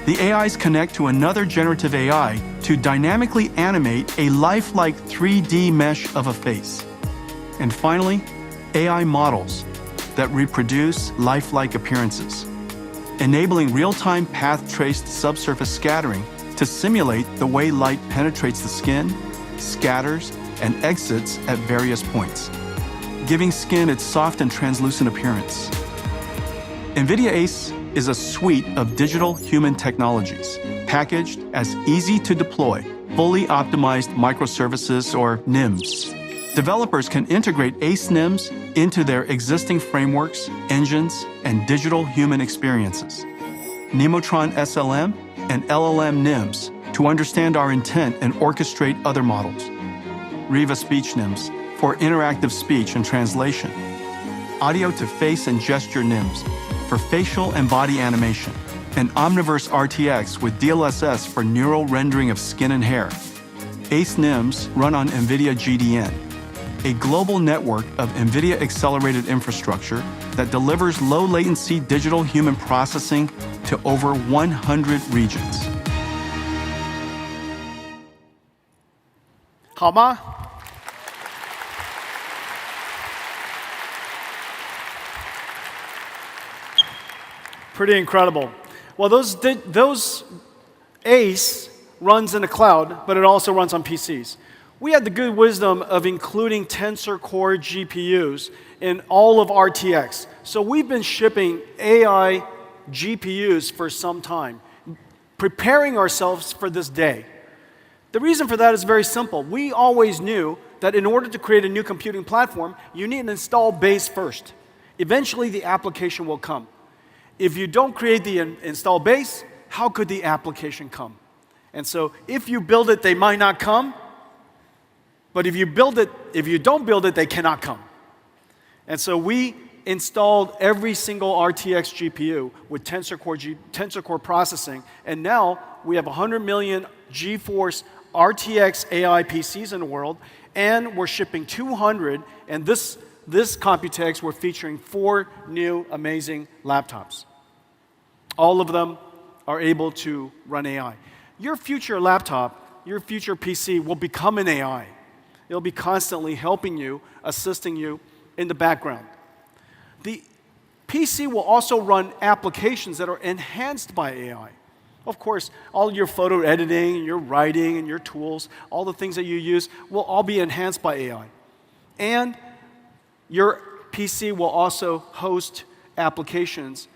Speaker 2: the AIs connect to another generative AI to dynamically animate a lifelike 3D mesh of a face. And finally, AI models that reproduce lifelike appearances, enabling real-time path-traced subsurface scattering to simulate the way light penetrates the skin, scatters, and exits at various points, giving skin its soft and translucent appearance. NVIDIA ACE is a suite of digital human technologies packaged as easy-to-deploy, fully optimized microservices or NIMs. Developers can integrate ACE NIMs into their existing frameworks, engines, and digital human experiences. Nemotron SLM and LLM NIMs to understand our intent and orchestrate other models. Riva Speech NIMs for interactive speech and translation. Audio to face and gesture NIMs for facial and body animation. And Omniverse RTX with DLSS for neural rendering of skin and hair. ACE NIMs run on NVIDIA GDN, a global network of NVIDIA accelerated infrastructure that delivers low-latency digital human processing to over 100 regions.
Speaker 9: 好吗？ Pretty incredible. Well, those ACE runs in the cloud, but it also runs on PCs. We had the good wisdom of including Tensor Core GPUs in all of RTX. So we've been shipping AI GPUs for some time, preparing ourselves for this day. The reason for that is very simple. We always knew that in order to create a new computing platform, you need an install base first. Eventually, the application will come. If you don't create the install base, how could the application come? And so if you build it, they might not come. But if you don't build it, they cannot come. And so we installed every single RTX GPU with Tensor Core processing. And now we have 100 million GeForce RTX AI PCs in the world. And we're shipping 200. And this COMPUTEX, we're featuring 4 new amazing laptops. All of them are able to run AI. Your future laptop, your future PC will become an AI. It'll be constantly helping you, assisting you in the background. The PC will also run applications that are enhanced by AI. Of course, all your photo editing, your writing, and your tools, all the things that you use will all be enhanced by AI. And your PC will also host applications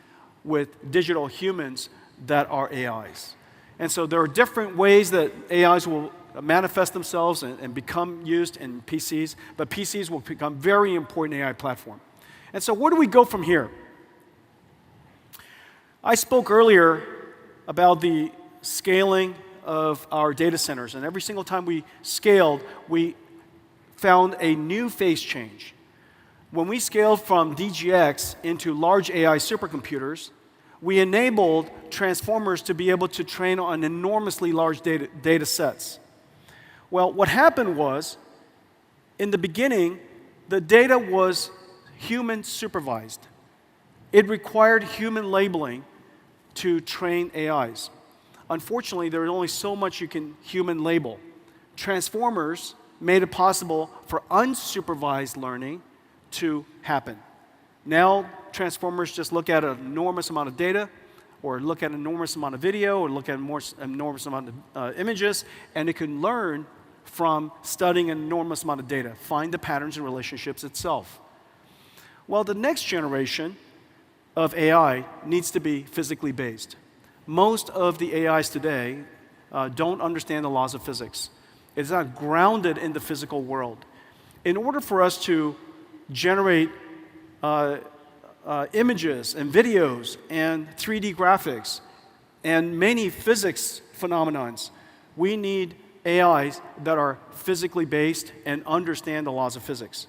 Speaker 9: with digital humans that are AIs. And so there are different ways that AIs will manifest themselves and become used in PCs, but PCs will become very important AI platform. And so where do we go from here? I spoke earlier about the scaling of our data centers, and every single time we scaled, we found a new phase change. When we scaled from DGX into large AI supercomputers, we enabled transformers to be able to train on enormously large data sets. Well, what happened was, in the beginning, the data was human supervised. It required human labeling to train AIs. Unfortunately, there is only so much you can human label. Transformers made it possible for unsupervised learning to happen. Now, transformers just look at an enormous amount of data, or look at an enormous amount of video, or look at an enormous amount of images, and it can learn from studying an enormous amount of data, find the patterns and relationships itself. Well, the next generation of AI needs to be physically based. Most of the AIs today don't understand the laws of physics. It's not grounded in the physical world. In order for us to generate images and videos and 3D graphics and many physics phenomenons, we need AIs that are physically based and understand the laws of physics.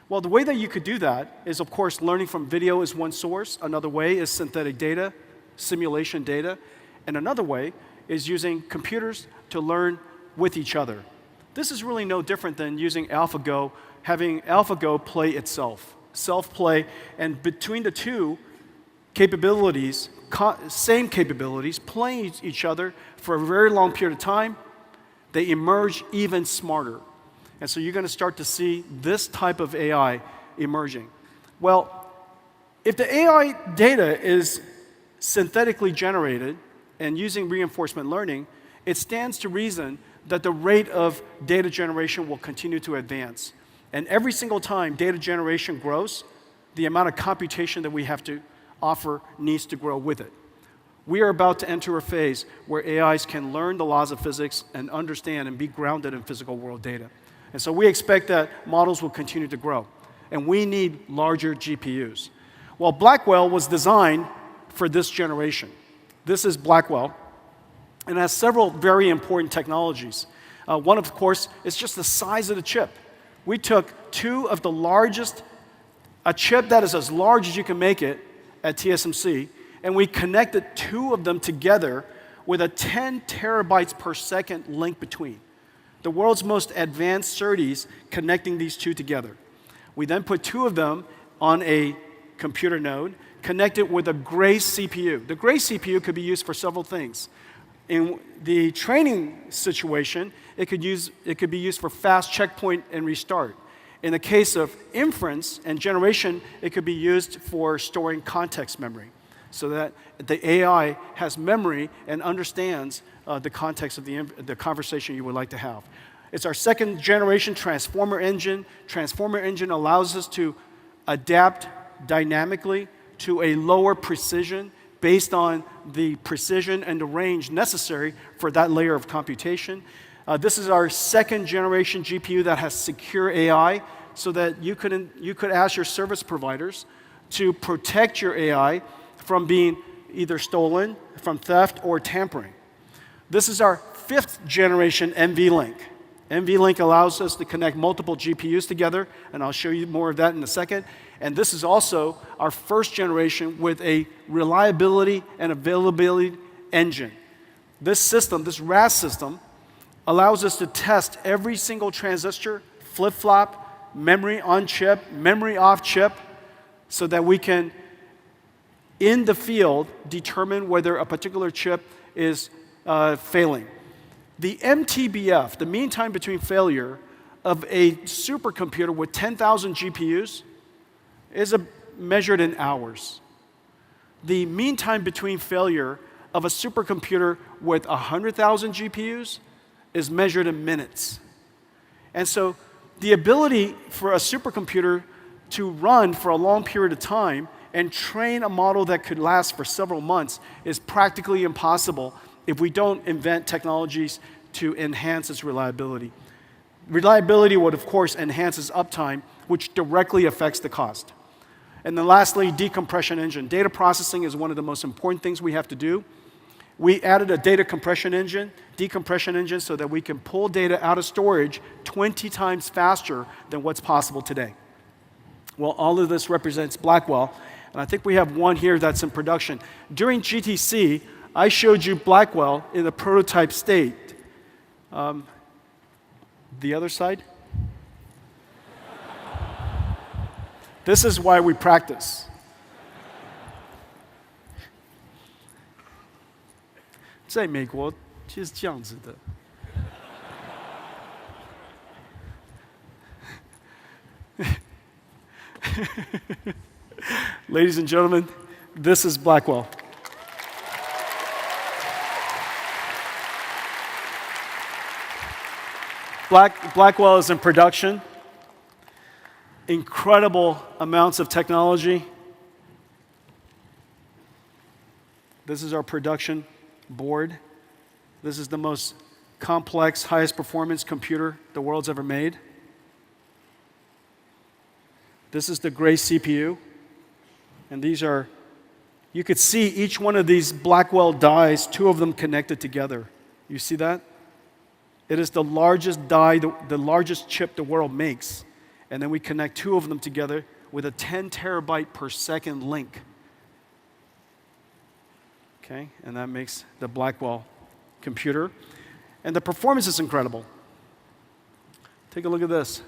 Speaker 9: Well, the way that you could do that is, of course, learning from video is one source. Another way is synthetic data, simulation data. And another way is using computers to learn with each other. This is really no different than using AlphaGo, having AlphaGo play itself, self-play, and between the two, capabilities, same capabilities, playing each other for a very long period of time, they emerge even smarter. And so you're going to start to see this type of AI emerging. Well, if the AI data is synthetically generated and using reinforcement learning, it stands to reason that the rate of data generation will continue to advance. And every single time data generation grows, the amount of computation that we have to offer needs to grow with it. We are about to enter a phase where AIs can learn the laws of physics and understand and be grounded in physical world data. And so we expect that models will continue to grow. And we need larger GPUs. Well, Blackwell was designed for this generation. This is Blackwell, and it has several very important technologies. One, of course, is just the size of the chip. We took two of the largest, a chip that is as large as you can make it at TSMC, and we connected two of them together with a 10 terabytes per second link between. The world's most advanced SerDes connecting these two together. We then put two of them on a computer node, connected with a Grace CPU. The Grace CPU could be used for several things. In the training situation, it could be used for fast checkpoint and restart. In the case of inference and generation, it could be used for storing context memory, so that the AI has memory and understands the context of the conversation you would like to have. It's our second generation transformer engine. Transformer engine allows us to adapt dynamically to a lower precision based on the precision and the range necessary for that layer of computation. This is our second generation GPU that has secure AI, so that you could ask your service providers to protect your AI from being either stolen, from theft, or tampering. This is our fifth generation NVLink. NVLink allows us to connect multiple GPUs together, and I'll show you more of that in a second. And this is also our first generation with a reliability and availability engine. This system, this RAS system, allows us to test every single transistor, flip-flop, memory on chip, memory off chip, so that we can, in the field, determine whether a particular chip is failing. The MTBF, the mean time between failure of a supercomputer with 10,000 GPUs, is measured in hours. The mean time between failure of a supercomputer with 100,000 GPUs is measured in minutes. And so the ability for a supercomputer to run for a long period of time and train a model that could last for several months is practically impossible if we don't invent technologies to enhance its reliability. Reliability would, of course, enhance its uptime, which directly affects the cost. And then lastly, decompression engine. Data processing is one of the most important things we have to do. We added a data compression engine, decompression engine, so that we can pull data out of storage 20 times faster than what's possible today. Well, all of this represents Blackwell, and I think we have one here that's in production. During GTC, I showed you Blackwell in the prototype state. The other side? This is why we practice. In 美国其实这样子的。Ladies and gentlemen, this is Blackwell. Blackwell is in production. Incredible amounts of technology. This is our production board. This is the most complex, highest performance computer the world's ever made. This is the Grace CPU. And these are, you could see each one of these Blackwell dies, two of them connected together. You see that? It is the largest die, the largest chip the world makes. And then we connect two of them together with a 10 terabyte per second link. Okay, and that makes the Blackwell computer. And the performance is incredible. Take a look at this.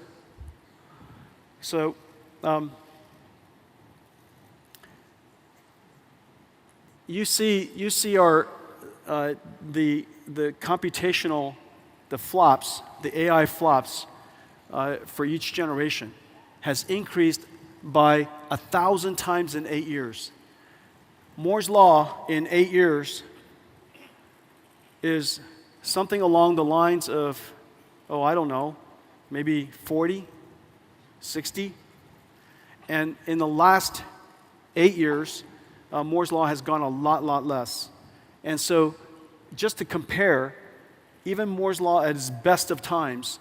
Speaker 9: So, you see our the computational, the flops, the AI flops for each generation has increased by 1,000 times in 8 years. Moore's law in 8 years is something along the lines of, oh, I don't know, maybe 40, 60. And in the last 8 years, Moore's law has gone a lot less. And so just to compare, even Moore's law at its best of times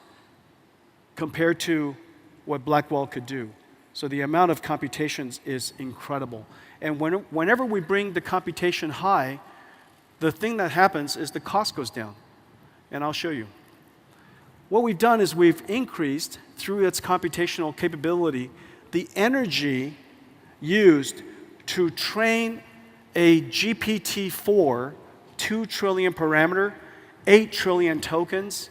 Speaker 9: compared to what Blackwell could do. So the amount of computations is incredible. And whenever we bring the computation high, the thing that happens is the cost goes down. And I'll show you. What we've done is we've increased, through its computational capability, the energy used to train a GPT-4, 2 trillion parameter, 8 trillion tokens.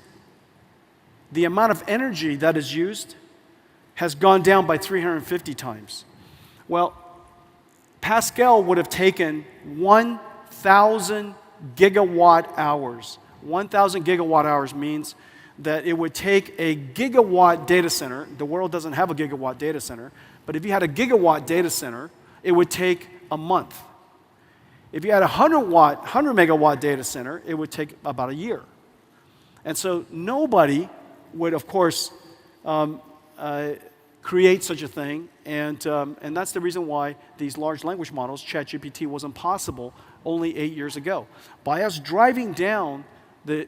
Speaker 9: The amount of energy that is used has gone down by 350 times. Well, Pascal would have taken 1,000 gigawatt hours. 1,000 gigawatt hours means that it would take a gigawatt data center. The world doesn't have a gigawatt data center, but if you had a gigawatt data center, it would take a month. If you had a 100 megawatt data center, it would take about a year. And so nobody would, of course, create such a thing, and that's the reason why these large language models, ChatGPT, wasn't possible only 8 years ago. By us driving down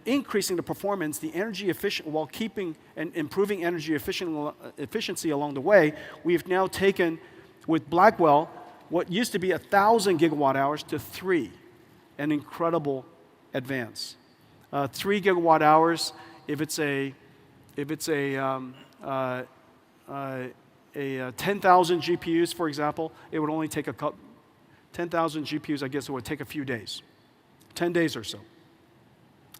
Speaker 9: increasing the performance, the energy efficient, while keeping and improving energy efficiency along the way, we've now taken, with Blackwell, what used to be 1,000 gigawatt hours to 3, an incredible advance. 3 gigawatt hours, if it's a 10,000 GPUs, for example, it would only take 10,000 GPUs, I guess it would take a few days, 10 days or so.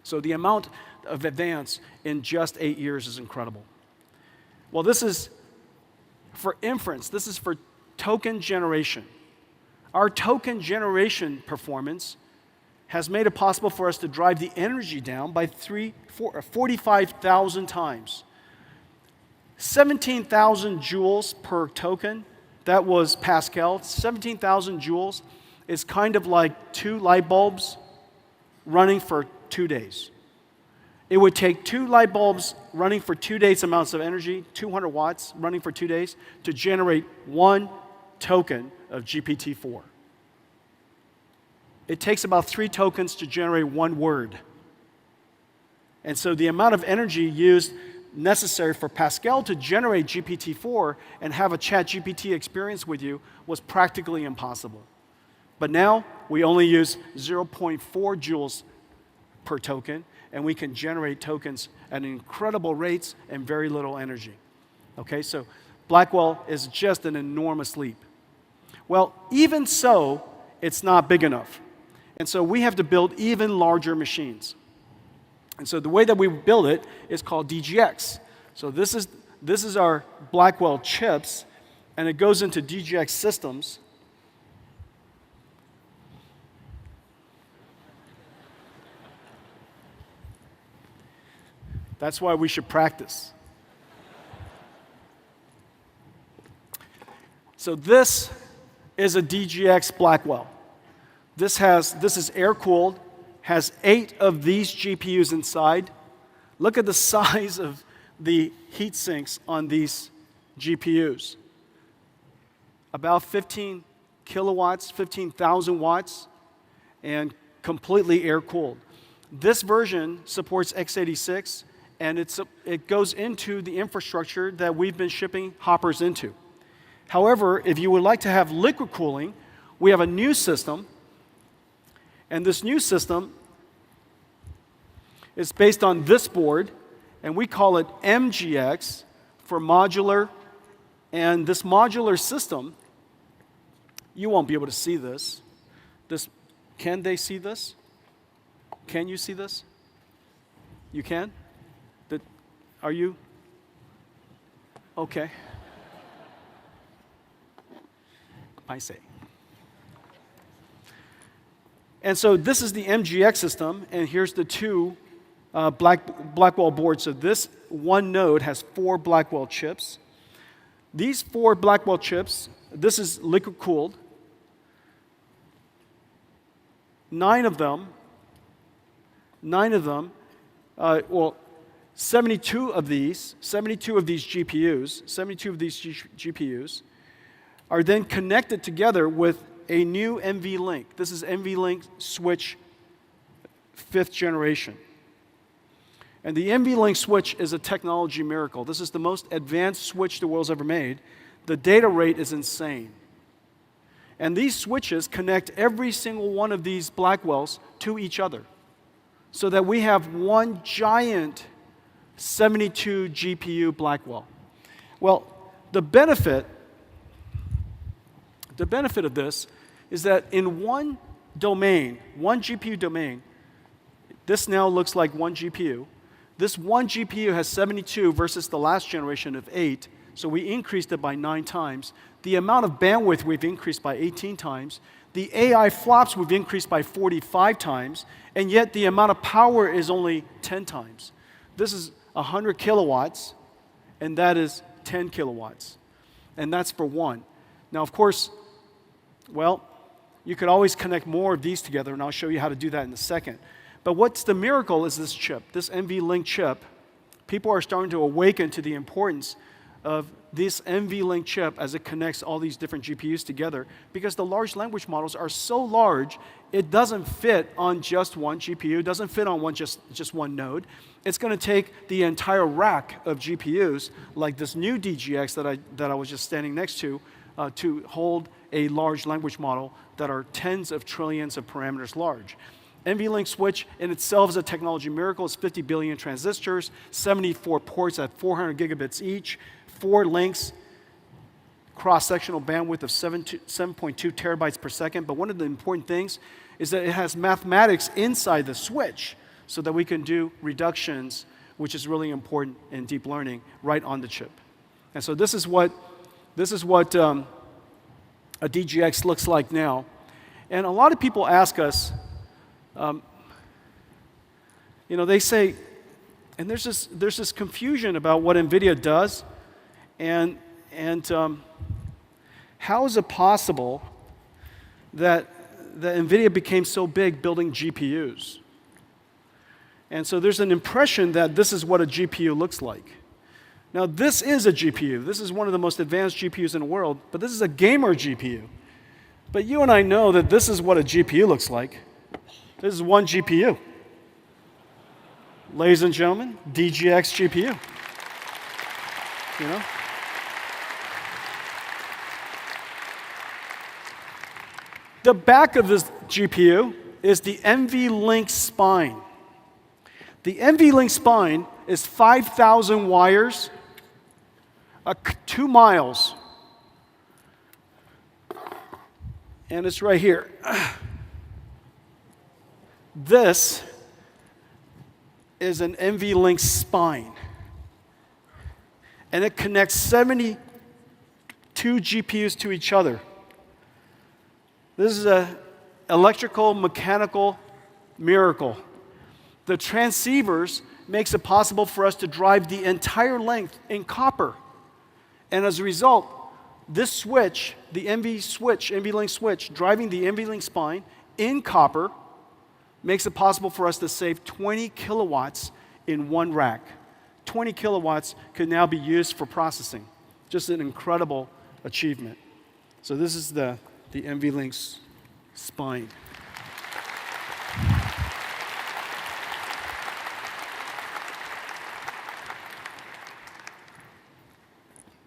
Speaker 9: So the amount of advance in just 8 years is incredible. Well, this is for inference. This is for token generation. Our token generation performance has made it possible for us to drive the energy down by 45,000 times. 17,000 joules per token, that was Pascal. 17,000 joules is kind of like 2 light bulbs running for 2 days. It would take 2 light bulbs running for 2 days amounts of energy, 200 watts running for 2 days, to generate 1 token of GPT-4. It takes about 3 tokens to generate 1 word. And so the amount of energy used necessary for Pascal to generate GPT-4 and have a ChatGPT experience with you was practically impossible. But now we only use 0.4 joules per token, and we can generate tokens at incredible rates and very little energy. Okay, so Blackwell is just an enormous leap. Well, even so, it's not big enough. And so we have to build even larger machines. And so the way that we build it is called DGX. So this is our Blackwell chips, and it goes into DGX systems. That's why we should practice. So this is a DGX Blackwell. This is air-cooled, has 8 of these GPUs inside. Look at the size of the heat sinks on these GPUs. About 15 kilowatts, 15,000 watts, and completely air-cooled. This version supports x86, and it goes into the infrastructure that we've been shipping hoppers into. However, if you would like to have liquid cooling, we have a new system, and this new system is based on this board, and we call it MGX for modular. And this modular system, you won't be able to see this. Can they see this? Can you see this? You can? Are you? Okay. I say. And so this is the MGX system, and here's the two Blackwell boards. So this one node has 4 Blackwell chips. These 4 Blackwell chips, this is liquid cooled. 9 of them, 72 of these GPUs are then connected together with a new NVLink. This is NVLink Switch 5th generation. And the NVLink Switch is a technology miracle. This is the most advanced switch the world's ever made. The data rate is insane. And these switches connect every single one of these Blackwells to each other so that we have one giant 72 GPU Blackwell. Well, the benefit of this is that in one domain, one GPU domain, this now looks like one GPU. This one GPU has 72 versus the last generation of 8, so we increased it by 9 times. The amount of bandwidth we've increased by 18 times. The AI flops we've increased by 45 times, and yet the amount of power is only 10 times. This is 100 kilowatts, and that is 10 kilowatts. And that's for one. Now, of course, well, you could always connect more of these together, and I'll show you how to do that in a second. But what's the miracle is this chip, this NVLink chip. People are starting to awaken to the importance of this NVLink chip as it connects all these different GPUs together, because the large language models are so large, it doesn't fit on just one GPU, doesn't fit on just one node. It's going to take the entire rack of GPUs, like this new DGX that I was just standing next to hold a large language model that are tens of trillions of parameters large. NVLink Switch in itself is a technology miracle. It's 50 billion transistors, 74 ports at 400 gigabits each, 4 links, cross-sectional bandwidth of 7.2 terabytes per second. But one of the important things is that it has mathematics inside the switch so that we can do reductions, which is really important in deep learning, right on the chip. And so this is what a DGX looks like now. And a lot of people ask us, they say, and there's this confusion about what NVIDIA does, and how is it possible that NVIDIA became so big building GPUs? And so there's an impression that this is what a GPU looks like. Now, this is a GPU. This is one of the most advanced GPUs in the world, but this is a gamer GPU. But you and I know that this is what a GPU looks like. This is one GPU. Ladies and gentlemen, DGX GPU. The back of this GPU is the NVLink spine. The NVLink spine is 5,000 wires, 2 miles. And it's right here. This is an NVLink spine. And it connects 72 GPUs to each other. This is an electrical, mechanical miracle. The transceivers makes it possible for us to drive the entire length in copper. And as a result, this switch, the NVLink Switch, driving the NVLink spine in copper, makes it possible for us to save 20 kilowatts in one rack. 20 kilowatts could now be used for processing. Just an incredible achievement. So this is the NVLink spine.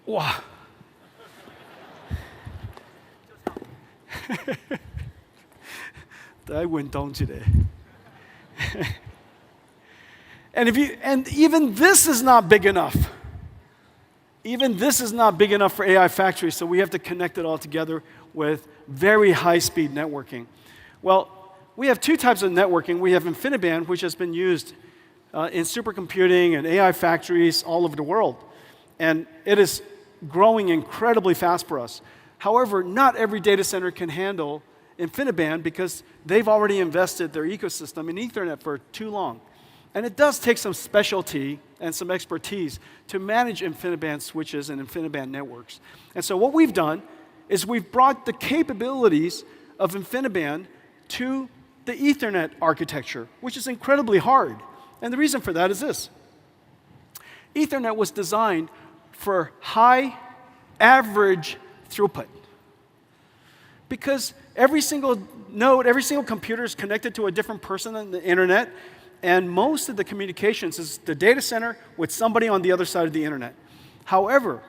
Speaker 9: Wow. I went down today. And even this is not big enough. Even this is not big enough for AI factories, so we have to connect it all together with very high-speed networking. Well, we have 2 types of networking. We have InfiniBand, which has been used in supercomputing and AI factories all over the world. And it is growing incredibly fast for us. However, not every data center can handle InfiniBand because they've already invested their ecosystem in Ethernet for too long. And it does take some specialty and some expertise to manage InfiniBand switches and InfiniBand networks. And so what we've done is we've brought the capabilities of InfiniBand to the Ethernet architecture, which is incredibly hard. And the reason for that is this. Ethernet was designed for high average throughput. Because every single node, every single computer is connected to a different person on the internet, and most of the communications is the data center with somebody on the other side of the internet. However,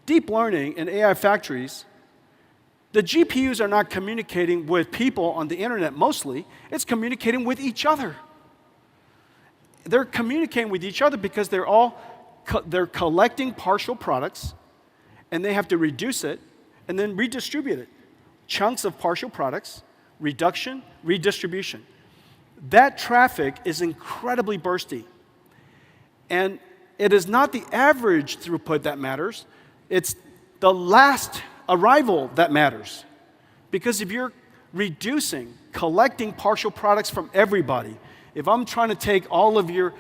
Speaker 9: deep learning and AI factories, the GPUs are not communicating with people on the internet mostly, it's communicating with each other. They're communicating with each other because they're collecting partial products, and they have to reduce it and then redistribute it. Chunks of partial products, reduction, redistribution. That traffic is incredibly bursty. And it is not the average throughput that matters, it's the last arrival that matters. Because if you're reducing, collecting partial products from everybody, if I'm trying to take all of your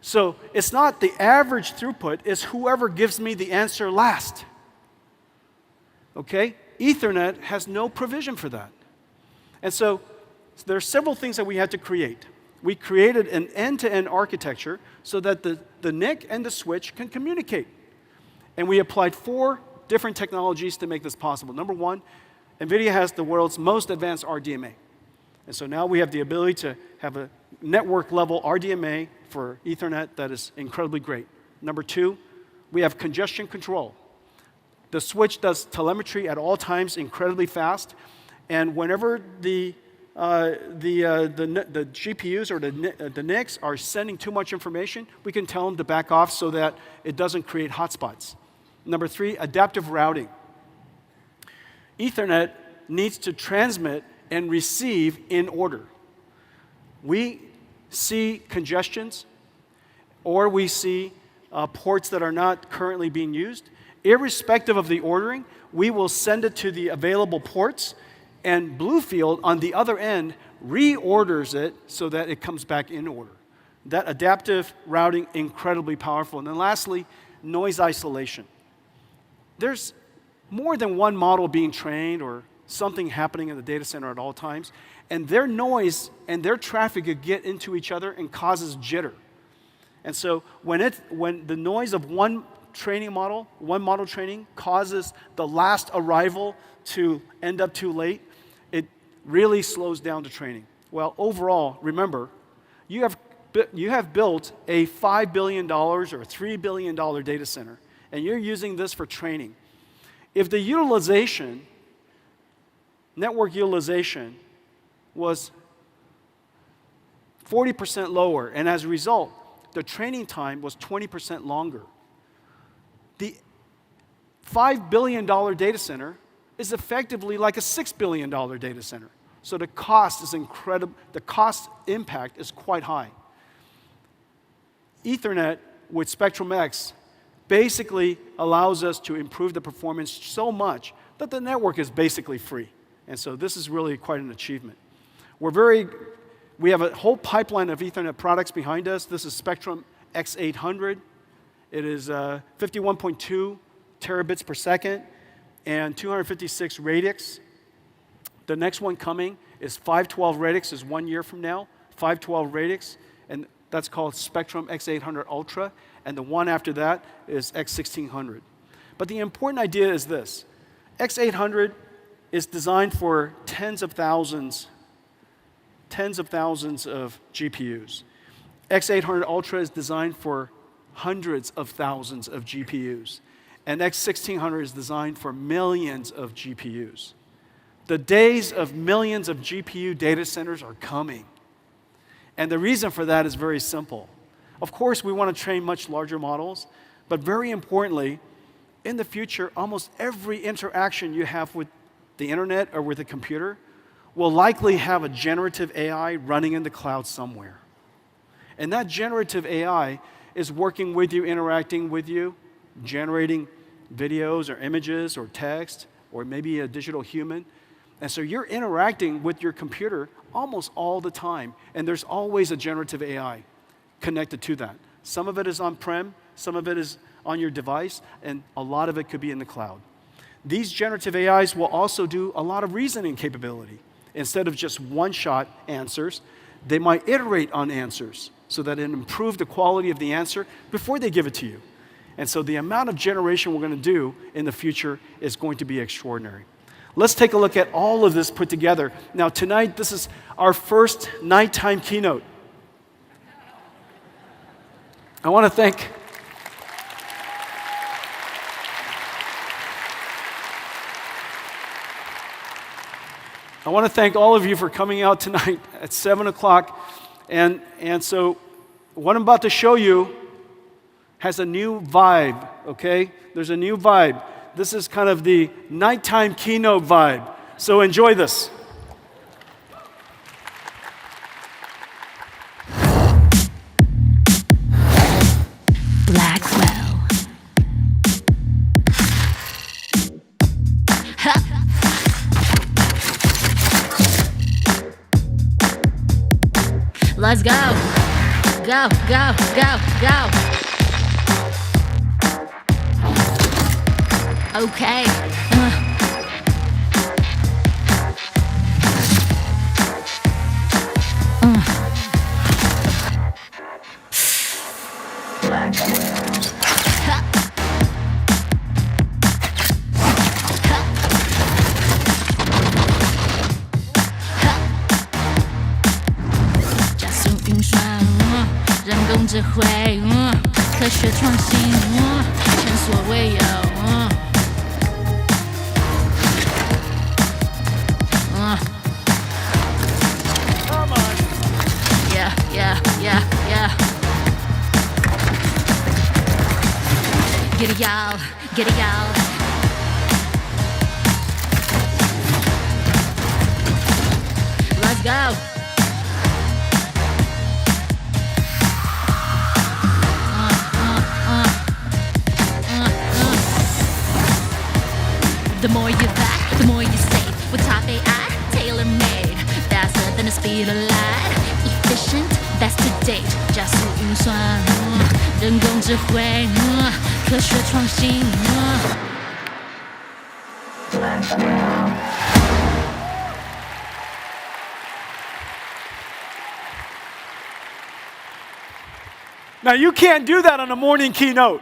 Speaker 9: so it's not the average throughput, it's whoever gives me the answer last. Okay? Ethernet has no provision for that. And so there are several things that we had to create. We created an end-to-end architecture so that the NIC and the switch can communicate. And we applied 4 different technologies to make this possible. Number one, NVIDIA has the world's most advanced RDMA. And so now we have the ability to have a network-level RDMA for Ethernet that is incredibly great. Number 2, we have congestion control. The switch does telemetry at all times incredibly fast. And whenever the GPUs or the NICs are sending too much information, we can tell them to back off so that it doesn't create hotspots. Number 3, adaptive routing. Ethernet needs to transmit and receive in order. We see congestions, or we see ports that are not currently being used. Irrespective of the ordering, we will send it to the available ports, and Bluefield on the other end reorders it so that it comes back in order. That adaptive routing, incredibly powerful. And then lastly, noise isolation. There's more than one model being trained or something happening in the data center at all times, and their noise and their traffic could get into each other and causes jitter. And so when the noise of one model training causes the last arrival to end up too late, it really slows down the training. Well, overall, remember, you have built a $5 billion or $3 billion data center, and you're using this for training. If the utilization, network utilization, was 40% lower, and as a result, the training time was 20% longer, the $5 billion data center is effectively like a $6 billion data center. So the cost is incredible. The cost impact is quite high. Ethernet with Spectrum-X basically allows us to improve the performance so much that the network is basically free. And so this is really quite an achievement. We have a whole pipeline of Ethernet products behind us. This is Spectrum X800. It is 51.2 terabits per second and 256 radix. The next one coming is 512 radix, is 1 year from now. 512 radix, and that's called Spectrum X800 Ultra. And the one after that is X1600. But the important idea is this. X800 is designed for tens of thousands of GPUs. X800 Ultra is designed for hundreds of thousands of GPUs. And X1600 is designed for millions of GPUs. The days of millions of GPU data centers are coming. And the reason for that is very simple. Of course, we want to train much larger models, but very importantly, in the future, almost every interaction you have with the internet or with a computer will likely have a generative AI running in the cloud somewhere.
Speaker 2: And that generative AI is working with you, interacting with you, generating videos or images or text, or maybe a digital human. And so you're interacting with your computer almost all the time. And there's always a generative AI connected to that. Some of it is on-prem, some of it is on your device, and a lot of it could be in the cloud. These generative AIs will also do a lot of reasoning capability. Instead of just one-shot answers, they might iterate on answers so that it improves the quality of the answer before they give it to you. And so the amount of generation we're going to do in the future is going to be extraordinary. Let's take a look at all of this put together. Now tonight, this is our first nighttime keynote. I want to thank all of you for coming out tonight at 7 o'clock. And so what I'm about to show you has a new vibe, okay? There's a new vibe. This is kind of the nighttime keynote vibe. So enjoy this.
Speaker 20: Blackwell. Let's go. Go, go, go, go. Okay.加速运算，人工智慧，科学创新，前所未有。Yeah. Get it, y'all. Get it, y'all. Let's go. The more you buy, the more you save. With top AI, tailor-made. Faster than the speed of light. Efficient, best to date. 加速运算，人工智慧，科学创新。
Speaker 2: Now you can't do that on a morning keynote.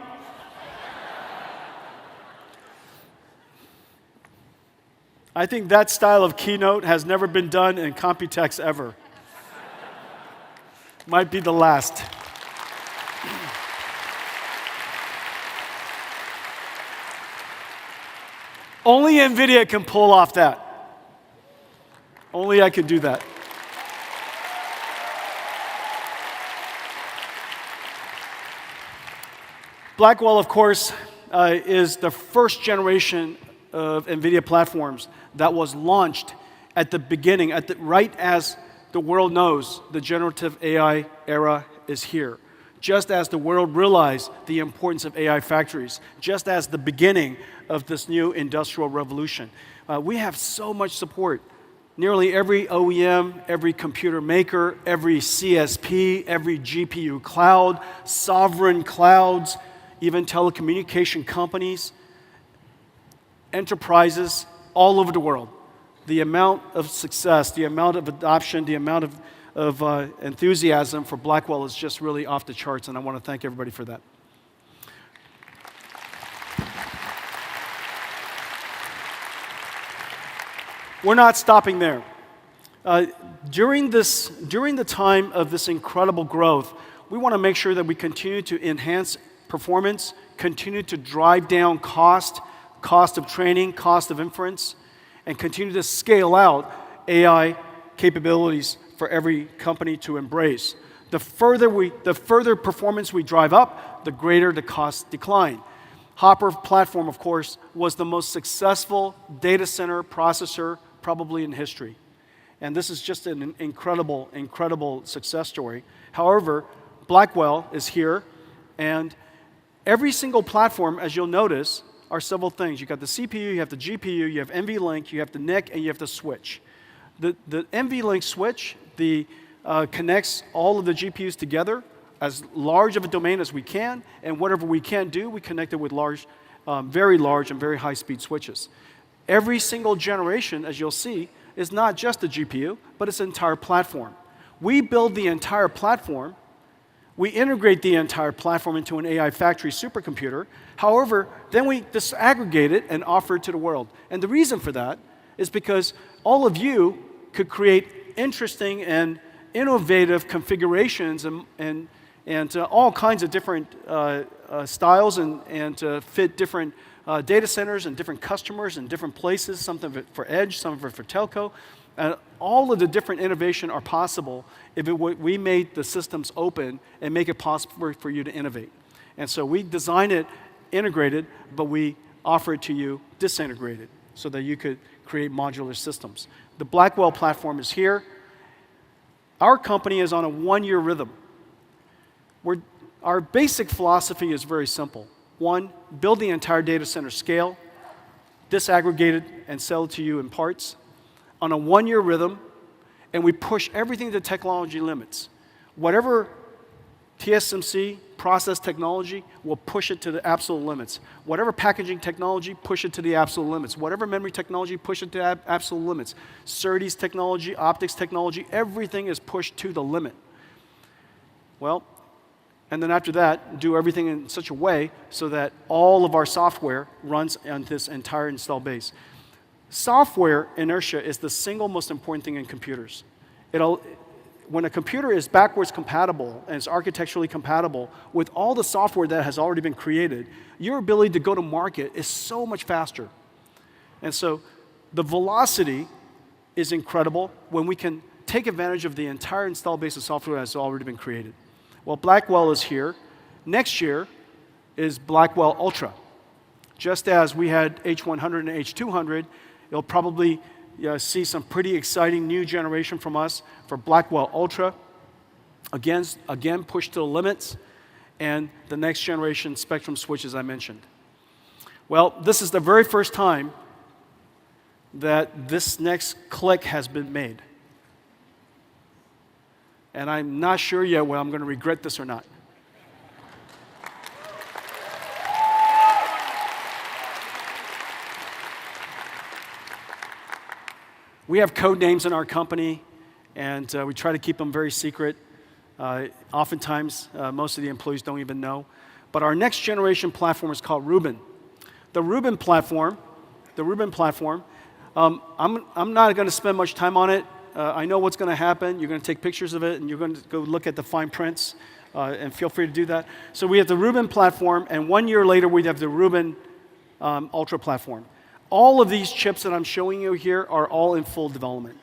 Speaker 2: I think that style of keynote has never been done in COMPUTEX ever. Might be the last. Only NVIDIA can pull off that. Only I can do that. Blackwell, of course, is the first generation of NVIDIA platforms that was launched at the beginning, right as the world knows the generative AI era is here. Just as the world realized the importance of AI factories, just as the beginning of this new industrial revolution. We have so much support. Nearly every OEM, every computer maker, every CSP, every GPU cloud, sovereign clouds, even telecommunication companies, enterprises all over the world. The amount of success, the amount of adoption, the amount of enthusiasm for Blackwell is just really off the charts, and I want to thank everybody for that. We're not stopping there. During the time of this incredible growth, we want to make sure that we continue to enhance performance, continue to drive down cost of training, cost of inference, and continue to scale out AI capabilities for every company to embrace. The further performance we drive up, the greater the cost decline. Hopper platform, of course, was the most successful data center processor probably in history. And this is just an incredible success story. However,
Speaker 9: Blackwell is here, and every single platform, as you'll notice, are several things. You got the CPU, you have the GPU, you have NVLink, you have the NIC, and you have the switch. The NVLink Switch connects all of the GPUs together as large of a domain as we can, and whatever we can't do, we connect it with very large and very high-speed switches. Every single generation, as you'll see, is not just the GPU, but it's an entire platform. We build the entire platform. We integrate the entire platform into an AI factory supercomputer. However, then we disaggregate it and offer it to the world. And the reason for that is because all of you could create interesting and innovative configurations and all kinds of different styles and to fit different data centers and different customers and different places, some of it for edge, some of it for telco. And all of the different innovation are possible if we made the systems open and make it possible for you to innovate. And so we design it integrated, but we offer it to you disintegrated so that you could create modular systems. The Blackwell platform is here. Our company is on a one-year rhythm. Our basic philosophy is very simple. One, build the entire data center scale, disaggregate it, and sell it to you in parts on a one-year rhythm, and we push everything to technology limits. Whatever TSMC process technology, we'll push it to the absolute limits. Whatever packaging technology, push it to the absolute limits. Whatever memory technology, push it to absolute limits. SerDes technology, optics technology, everything is pushed to the limit. Well, and then after that, do everything in such a way so that all of our software runs on this entire install base. Software inertia is the single most important thing in computers. When a computer is backwards compatible and it's architecturally compatible with all the software that has already been created, your ability to go to market is so much faster. And so the velocity is incredible when we can take advantage of the entire install base of software that has already been created. Well, Blackwell is here. Next year is Blackwell Ultra. Just as we had H100 and H200, you'll probably see some pretty exciting new generation from us for Blackwell Ultra. Again, pushed to the limits, and the next generation Spectrum switch, as I mentioned. Well, this is the very first time that this next click has been made. And I'm not sure yet whether I'm going to regret this or not. We have code names in our company, and we try to keep them very secret. Oftentimes, most of the employees don't even know. But our next generation platform is called Rubin. The Rubin platform, I'm not going to spend much time on it. I know what's going to happen. You're going to take pictures of it, and you're going to go look at the fine prints, and feel free to do that. So we have the Rubin platform, and 1 year later, we have the Rubin Ultra platform. All of these chips that I'm showing you here are all in full development,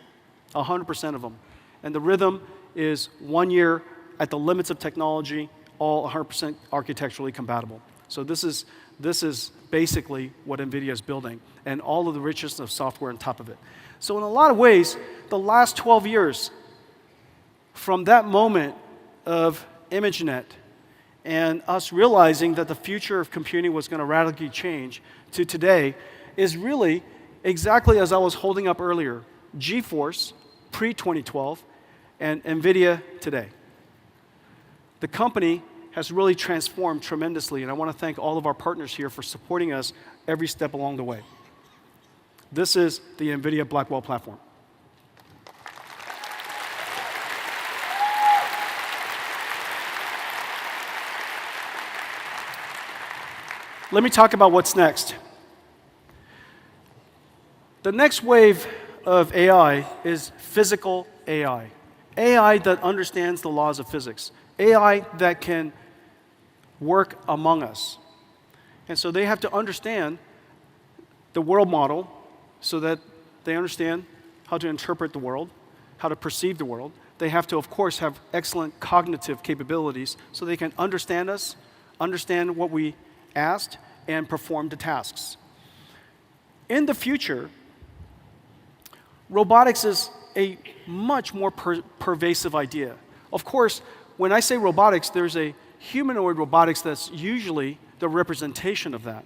Speaker 9: 100% of them. And the rhythm is 1 year at the limits of technology, all 100% architecturally compatible. So this is basically what NVIDIA is building, and all of the richness of software on top of it. So in a lot of ways, the last 12 years, from that moment of ImageNet and us realizing that the future of computing was going to radically change to today, is really exactly as I was holding up earlier, GeForce pre-2012 and NVIDIA today. The company has really transformed tremendously, and I want to thank all of our partners here for supporting us every step along the way. This is the NVIDIA Blackwell platform. Let me talk about what's next. The next wave of AI is physical AI. AI that understands the laws of physics. AI that can work among us. And so they have to understand the world model so that they understand how to interpret the world, how to perceive the world. They have to, of course, have excellent cognitive capabilities so they can understand us, understand what we asked, and perform the tasks. In the future, robotics is a much more pervasive idea. Of course, when I say robotics, there's a humanoid robotics that's usually the representation of that.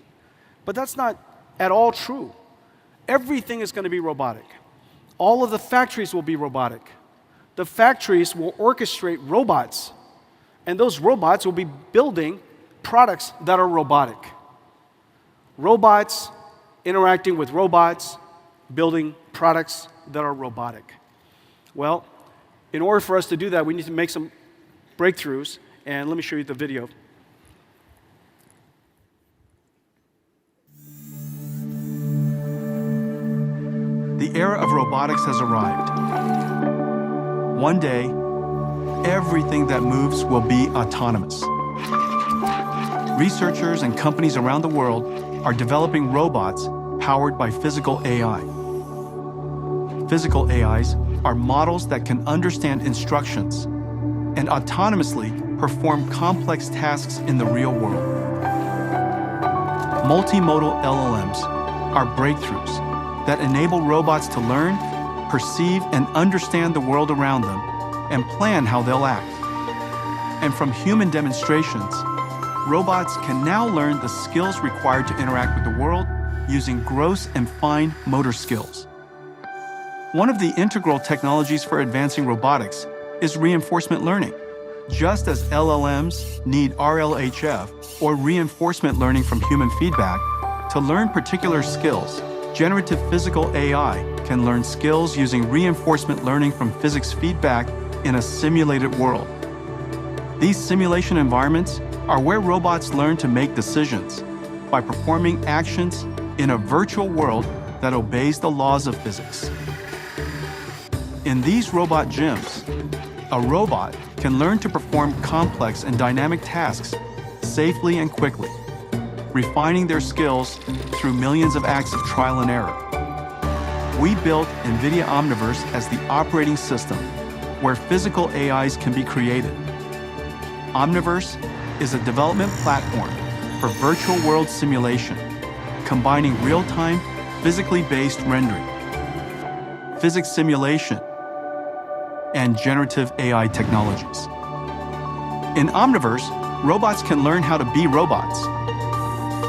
Speaker 9: But that's not at all true. Everything is going to be robotic. All of the factories will be robotic. The factories will orchestrate robots, and those robots will be building products that are robotic. Robots interacting with robots, building products that are robotic. Well, in order for us to do that, we need to make some breakthroughs, and let me show you the video.
Speaker 2: The era of robotics has arrived. One day, everything that moves will be autonomous. Researchers and companies around the world are developing robots powered by physical AI. Physical AIs are models that can understand instructions and autonomously perform complex tasks in the real world. Multimodal LLMs are breakthroughs that enable robots to learn, perceive, and understand the world around them and plan how they'll act. And from human demonstrations, robots can now learn the skills required to interact with the world using gross and fine motor skills. One of the integral technologies for advancing robotics is reinforcement learning. Just as LLMs need RLHF, or reinforcement learning from human feedback, to learn particular skills, generative physical AI can learn skills using reinforcement learning from physics feedback in a simulated world. These simulation environments are where robots learn to make decisions by performing actions in a virtual world that obeys the laws of physics. In these robot gyms, a robot can learn to perform complex and dynamic tasks safely and quickly, refining their skills through millions of acts of trial and error. We built NVIDIA Omniverse as the operating system where physical AIs can be created. Omniverse is a development platform for virtual world simulation, combining real-time, physically based rendering, physics simulation, and generative AI technologies. In Omniverse, robots can learn how to be robots.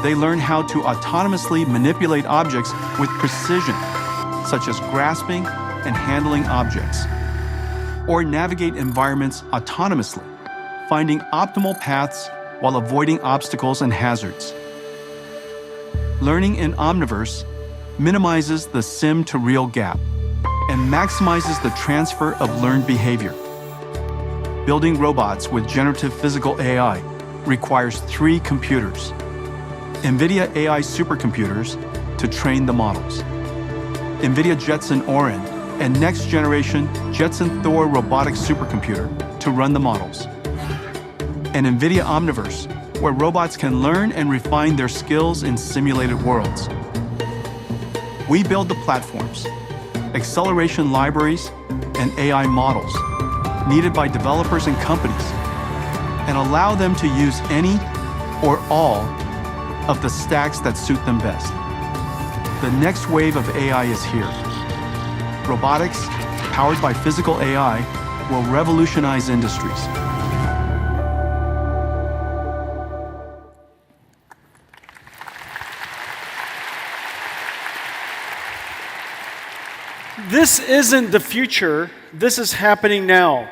Speaker 2: They learn how to autonomously manipulate objects with precision, such as grasping and handling objects, or navigate environments autonomously, finding optimal paths while avoiding obstacles and hazards. Learning in Omniverse minimizes the sim-to-real gap and maximizes the transfer of learned behavior. Building robots with generative physical AI requires 3 computers: NVIDIA AI supercomputers to train the models, NVIDIA Jetson Orin and next-generation Jetson Thor robotics supercomputer to run the models, and NVIDIA Omniverse, where robots can learn and refine their skills in simulated worlds. We build the platforms, acceleration libraries, and AI models needed by developers and companies, and allow them to use any or all of the stacks that suit them best. The next wave of AI is here. Robotics, powered by physical AI, will revolutionize industries.
Speaker 9: This isn't the future, this is happening now.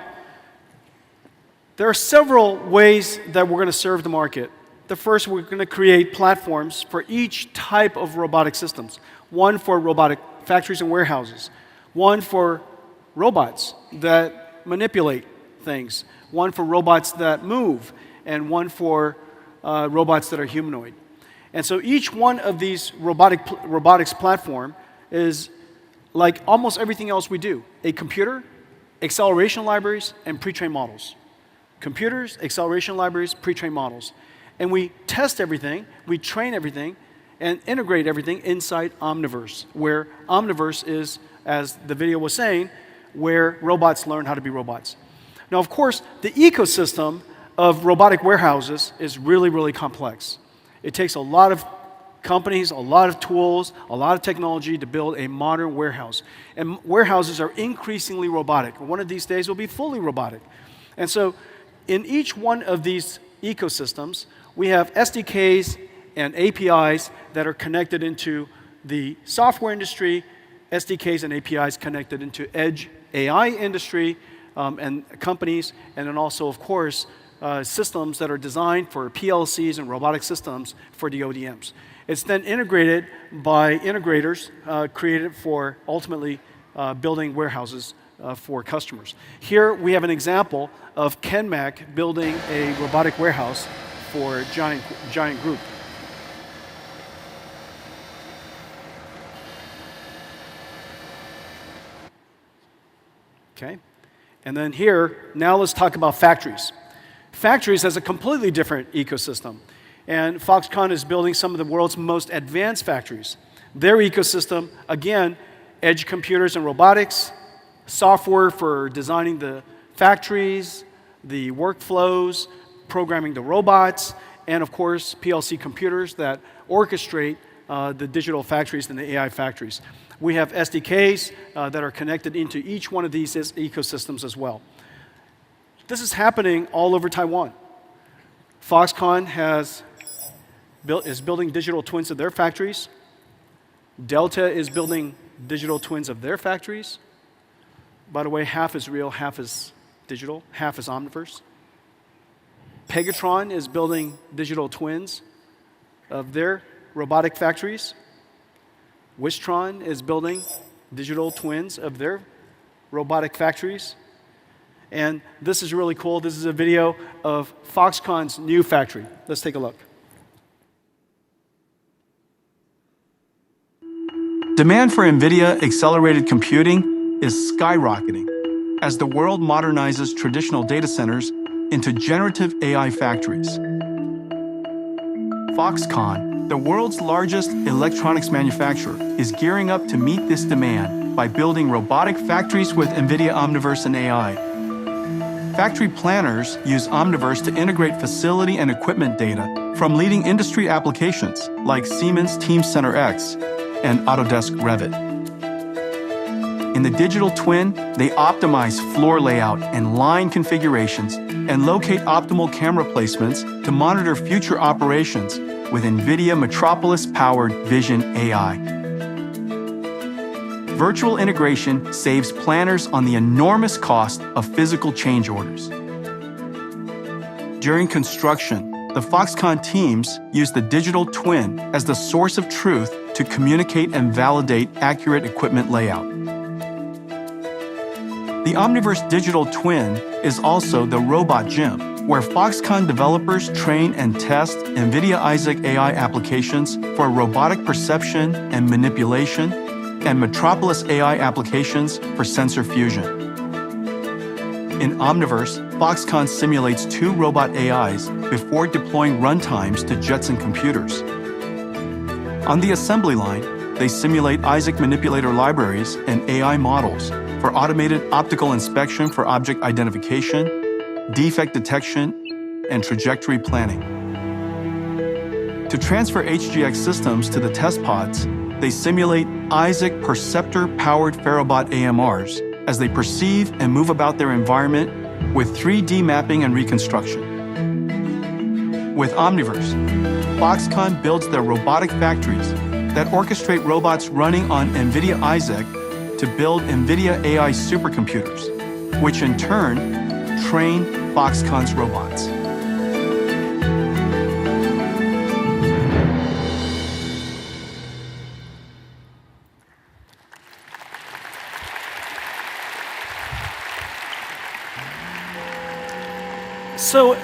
Speaker 9: There are several ways that we're going to serve the market. The first, we're going to create platforms for each type of robotic systems. One for robotic factories and warehouses, one for robots that manipulate things, one for robots that move, and one for robots that are humanoid. And so each one of these robotics platform is like almost everything else we do: a computer, acceleration libraries, and pre-trained models. Computers, acceleration libraries, pre-trained models. And we test everything, we train everything, and integrate everything inside Omniverse, where Omniverse is, as the video was saying, where robots learn how to be robots. Now, of course, the ecosystem of robotic warehouses is really, really complex. It takes a lot of companies, a lot of tools, a lot of technology to build a modern warehouse. And warehouses are increasingly robotic. One of these days will be fully robotic. And so In each one of these ecosystems, we have SDKs and APIs that are connected into the software industry, SDKs and APIs connected into edge AI industry and companies, and then also, of course, systems that are designed for PLCs and robotic systems for the ODMs. It's then integrated by integrators created for ultimately building warehouses for customers. Here we have an example of Kenmac building a robotic warehouse for Giant Group. Okay, and then here, now let's talk about factories. Factories has a completely different ecosystem, and Foxconn is building some of the world's most advanced factories. Their ecosystem, again, edge computers and robotics, software for designing the factories, the workflows, programming the robots, and of course, PLC computers that orchestrate the digital factories and the AI factories. We have SDKs that are connected into each one of these ecosystems as well. This is happening all over Taiwan. Foxconn is building digital twins of their factories. Delta is building digital twins of their factories. By the way, half is real, half is digital, half is Omniverse. Pegatron is building digital twins of their robotic factories. Wistron is building digital twins of their robotic factories. And this is really cool. This is a video of Foxconn's new factory. Let's take a look.
Speaker 2: Demand for NVIDIA accelerated computing is skyrocketing as the world modernizes traditional data centers into generative AI factories. Foxconn, the world's largest electronics manufacturer, is gearing up to meet this demand by building robotic factories with NVIDIA Omniverse and AI. Factory planners use Omniverse to integrate facility and equipment data from leading industry applications like Siemens Teamcenter X and Autodesk Revit. In the digital twin, they optimize floor layout and line configurations and locate optimal camera placements to monitor future operations with NVIDIA Metropolis-powered Vision AI. Virtual integration saves planners on the enormous cost of physical change orders. During construction, the Foxconn teams use the digital twin as the source of truth to communicate and validate accurate equipment layout. The Omniverse digital twin is also the robot gym, where Foxconn developers train and test NVIDIA Isaac AI applications for robotic perception and manipulation, and Metropolis AI applications for sensor fusion. In Omniverse, Foxconn simulates 2 robot AIs before deploying runtimes to Jetson computers. On the assembly line, they simulate Isaac manipulator libraries and AI models for automated optical inspection for object identification, defect detection, and trajectory planning. To transfer HGX systems to the test pods, they simulate Isaac Perceptor-powered Ferrobot AMRs as they perceive and move about their environment with 3D mapping and reconstruction. With Omniverse, Foxconn builds their robotic factories that orchestrate robots running on NVIDIA Isaac to build NVIDIA AI supercomputers, which in turn train Foxconn's robots.
Speaker 9: So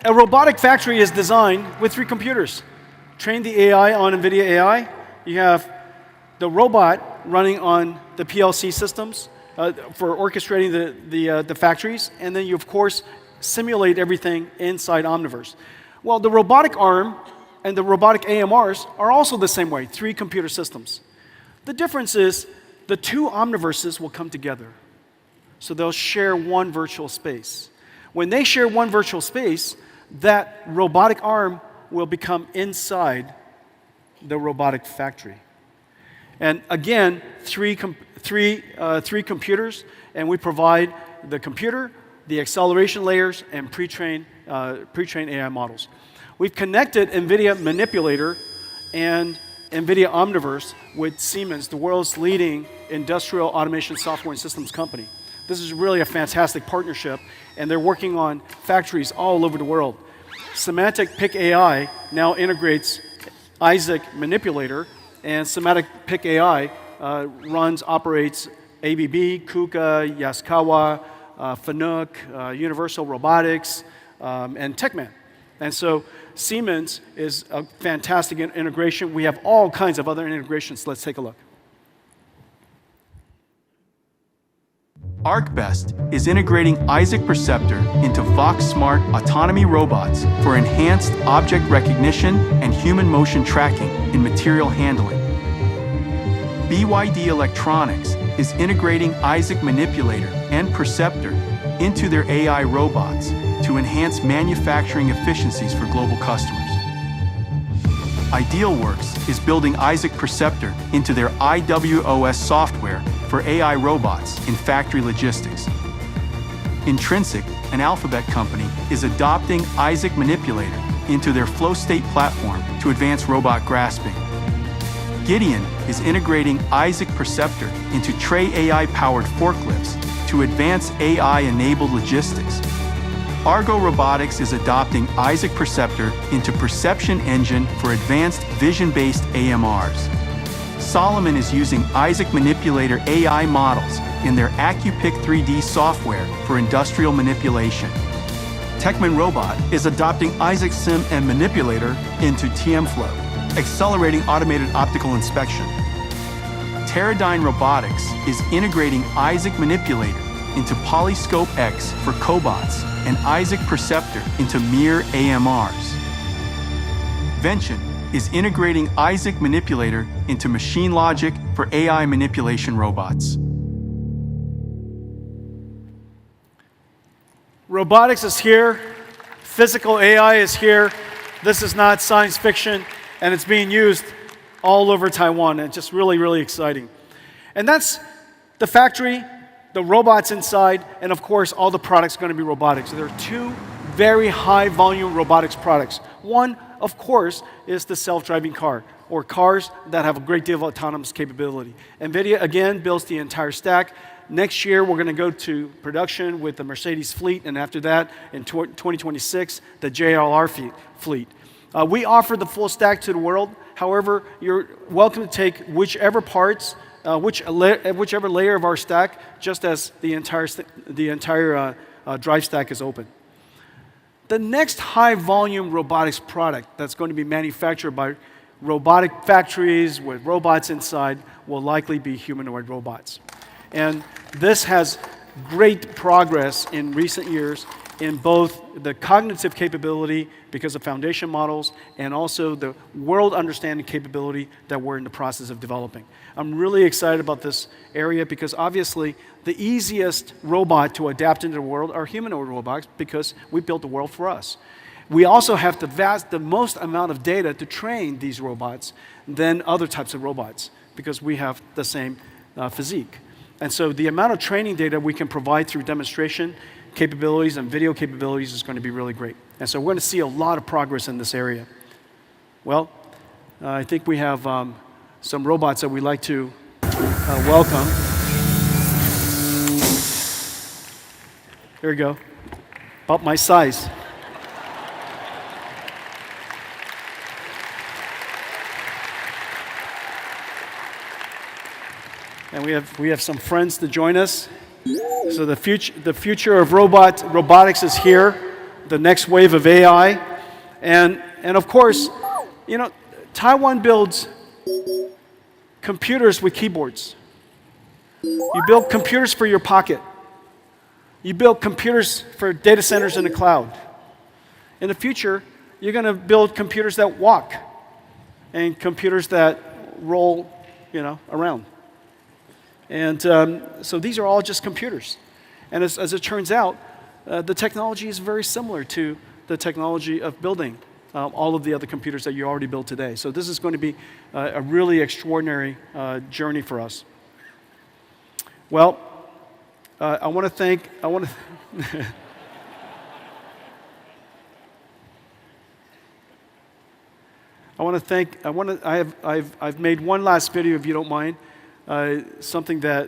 Speaker 9: a robotic factory is designed with 3 computers. Train the AI on NVIDIA AI. You have the robot running on the PLC systems for orchestrating the factories. And then you, of course, simulate everything inside Omniverse. Well, the robotic arm and the robotic AMRs are also the same way, 3 computer systems. The difference is the 2 Omniverses will come together. So they'll share one virtual space. When they share one virtual space, that robotic arm will become inside the robotic factory. And again, three computers, and we provide the computer the acceleration layers, and pre-trained AI models. We've connected NVIDIA Manipulator and NVIDIA Omniverse with Siemens, the world's leading industrial automation software and systems company. This is really a fantastic partnership, and they're working on factories all over the world. Semantic Pick AI now integrates Isaac Manipulator, and Semantic Pick AI operates ABB, KUKA, Yaskawa, Fanuc, Universal Robotics, and Techman. And so Siemens is a fantastic integration. We have all kinds of other integrations. Let's take a look.
Speaker 2: ArcBest is integrating Isaac Perceptor into Vox Smart autonomy robots for enhanced object recognition and human motion tracking in material handling. BYD Electronics is integrating Isaac Manipulator and Perceptor into their AI robots to enhance manufacturing efficiencies for global customers. Idealworks is building Isaac Perceptor into their IWOS software for AI robots in factory logistics. Intrinsic, an Alphabet company, is adopting Isaac Manipulator into their flow state platform to advance robot grasping. Gideon is integrating Isaac Perceptor into Tray AI-powered forklifts to advance AI-enabled logistics. Argo Robotics is adopting Isaac Perceptor into Perception Engine for advanced vision-based AMRs. Solomon is using Isaac Manipulator AI models in their AccuPick 3D software for industrial manipulation. Techman Robot is adopting Isaac Sim and Manipulator into TMFlow, accelerating automated optical inspection. Teradyne Robotics is integrating Isaac Manipulator into Polyscope X for cobots and Isaac Perceptor into Mir AMRs. Vention is integrating Isaac Manipulator into machine logic for AI manipulation robots.
Speaker 9: Robotics is here. Physical AI is here. This is not science fiction, and it's being used all over Taiwan. It's just really, really exciting. And that's the factory, the robots inside, and of course, all the products are going to be robotics. So there are two very high volume robotics products. One, of course, is the self-driving car, or cars that have a great deal of autonomous capability. NVIDIA, again, builds the entire stack. Next year, we're going to go to production with the Mercedes fleet, and after that, in 2026, the JLR fleet. We offer the full stack to the world. However, you're welcome to take whichever parts, whichever layer of our stack, just as the entire drive stack is open. The next high-volume robotics product that's going to be manufactured by robotic factories with robots inside will likely be humanoid robots. And this has great progress in recent years in both the cognitive capability because of foundation models and also the world understanding capability that we're in the process of developing. I'm really excited about this area because obviously the easiest robot to adapt into the world are humanoid robots because we built the world for us. We also have the most amount of data to train these robots than other types of robots because we have the same physique. And so the amount of training data we can provide through demonstration capabilities and video capabilities is going to be really great. And so we're going to see a lot of progress in this area. Well, I think we have some robots that we'd like to welcome. Here we go. About my size. And we have some friends to join us. So the future of robotics is here. The next wave of AI, and of course, you know, Taiwan builds computers with keyboards. You build computers for your pocket. You build computers for data centers in the cloud. In the future, you're going to build computers that walk and computers that roll, around. And so these are all just computers. And as it turns out, the technology is very similar to the technology of building all of the other computers that you already built today. So this is going to be a really extraordinary journey for us. Well, I want to thank. I've made one last video, if you don't mind. Something that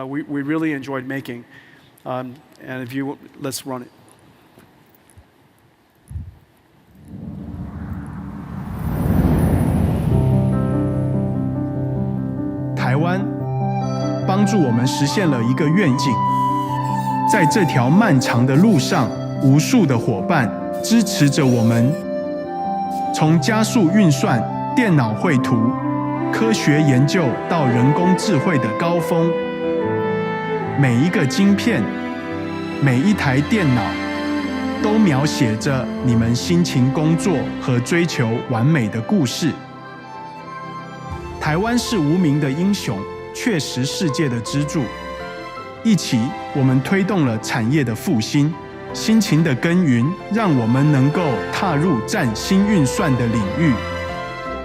Speaker 9: we really enjoyed making, and if you let's run it.
Speaker 11: 台湾帮助我们实现了一个愿景，在这条漫长的路上，无数的伙伴支持着我们。从加速运算、电脑绘图、科学研究到人工智慧的高峰，每一个晶片、每一台电脑，都描写着你们辛勤工作和追求完美的故事。台湾是无名的英雄，却是世界的支柱。一起，我们推动了产业的复兴，辛勤的耕耘，让我们能够踏入崭新运算的领域。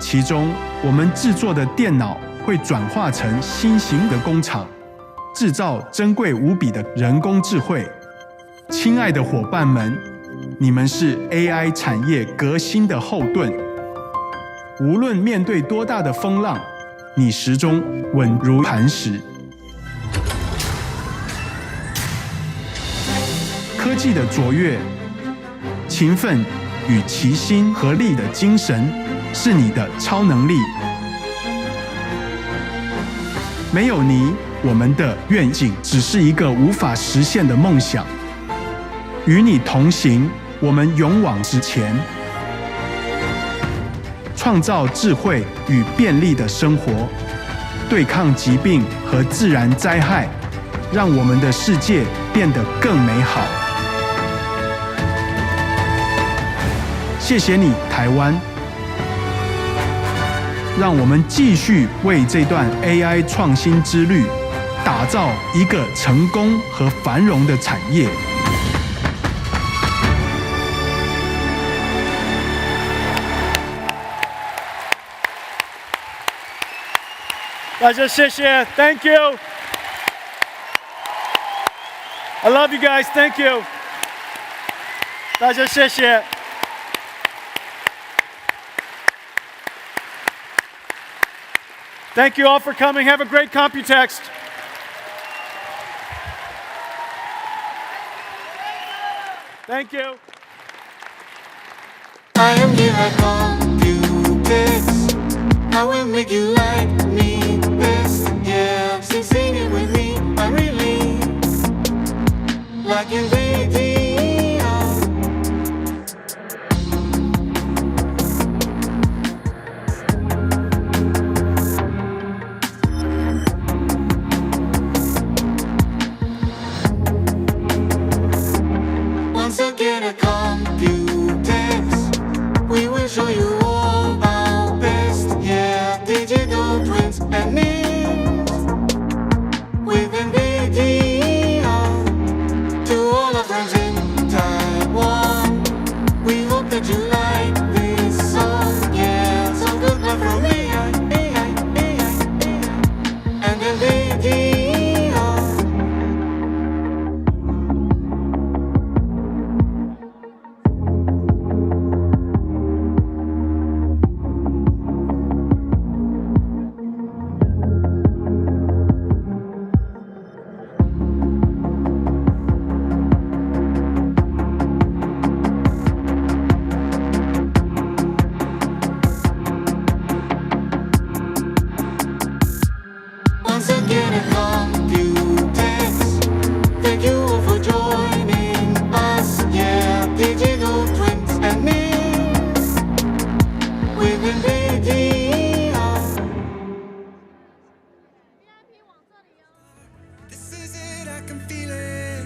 Speaker 11: 其中，我们制作的电脑会转化成新型的工厂，制造珍贵无比的人工智慧。亲爱的伙伴们，你们是 AI 产业革新的后盾。无论面对多大的风浪，你始终稳如磐石。科技的卓越、勤奋与齐心合力的精神，是你的超能力。没有你，我们的愿景只是一个无法实现的梦想。与你同行，我们勇往直前。创造智慧与便利的生活，对抗疾病和自然灾害，让我们的世界变得更美好。谢谢你，台湾！让我们继续为这段 AI 创新之旅，打造一个成功和繁荣的产业。
Speaker 9: 大家谢谢 ，Thank you. I love you guys. Thank you. 大家谢谢。Thank you all for coming. Have a great COMPUTEX. Thank you.
Speaker 21: I am here at COMPUTEX. I will make you like me best. Yeah, sing it with me. I really like NVIDIA. Once again at COMPUTEX, we will show you all our best. Yeah, digital twins and memes with NVIDIA. To all our friends in Taiwan, we hope that you like this song. Yeah, some good love from AI, and NVIDIA. Once again at COMPUTEX, thank you all for joining us. Yeah, digital twins and memes with NVIDIA. This is it, I can feel it.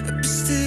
Speaker 21: But still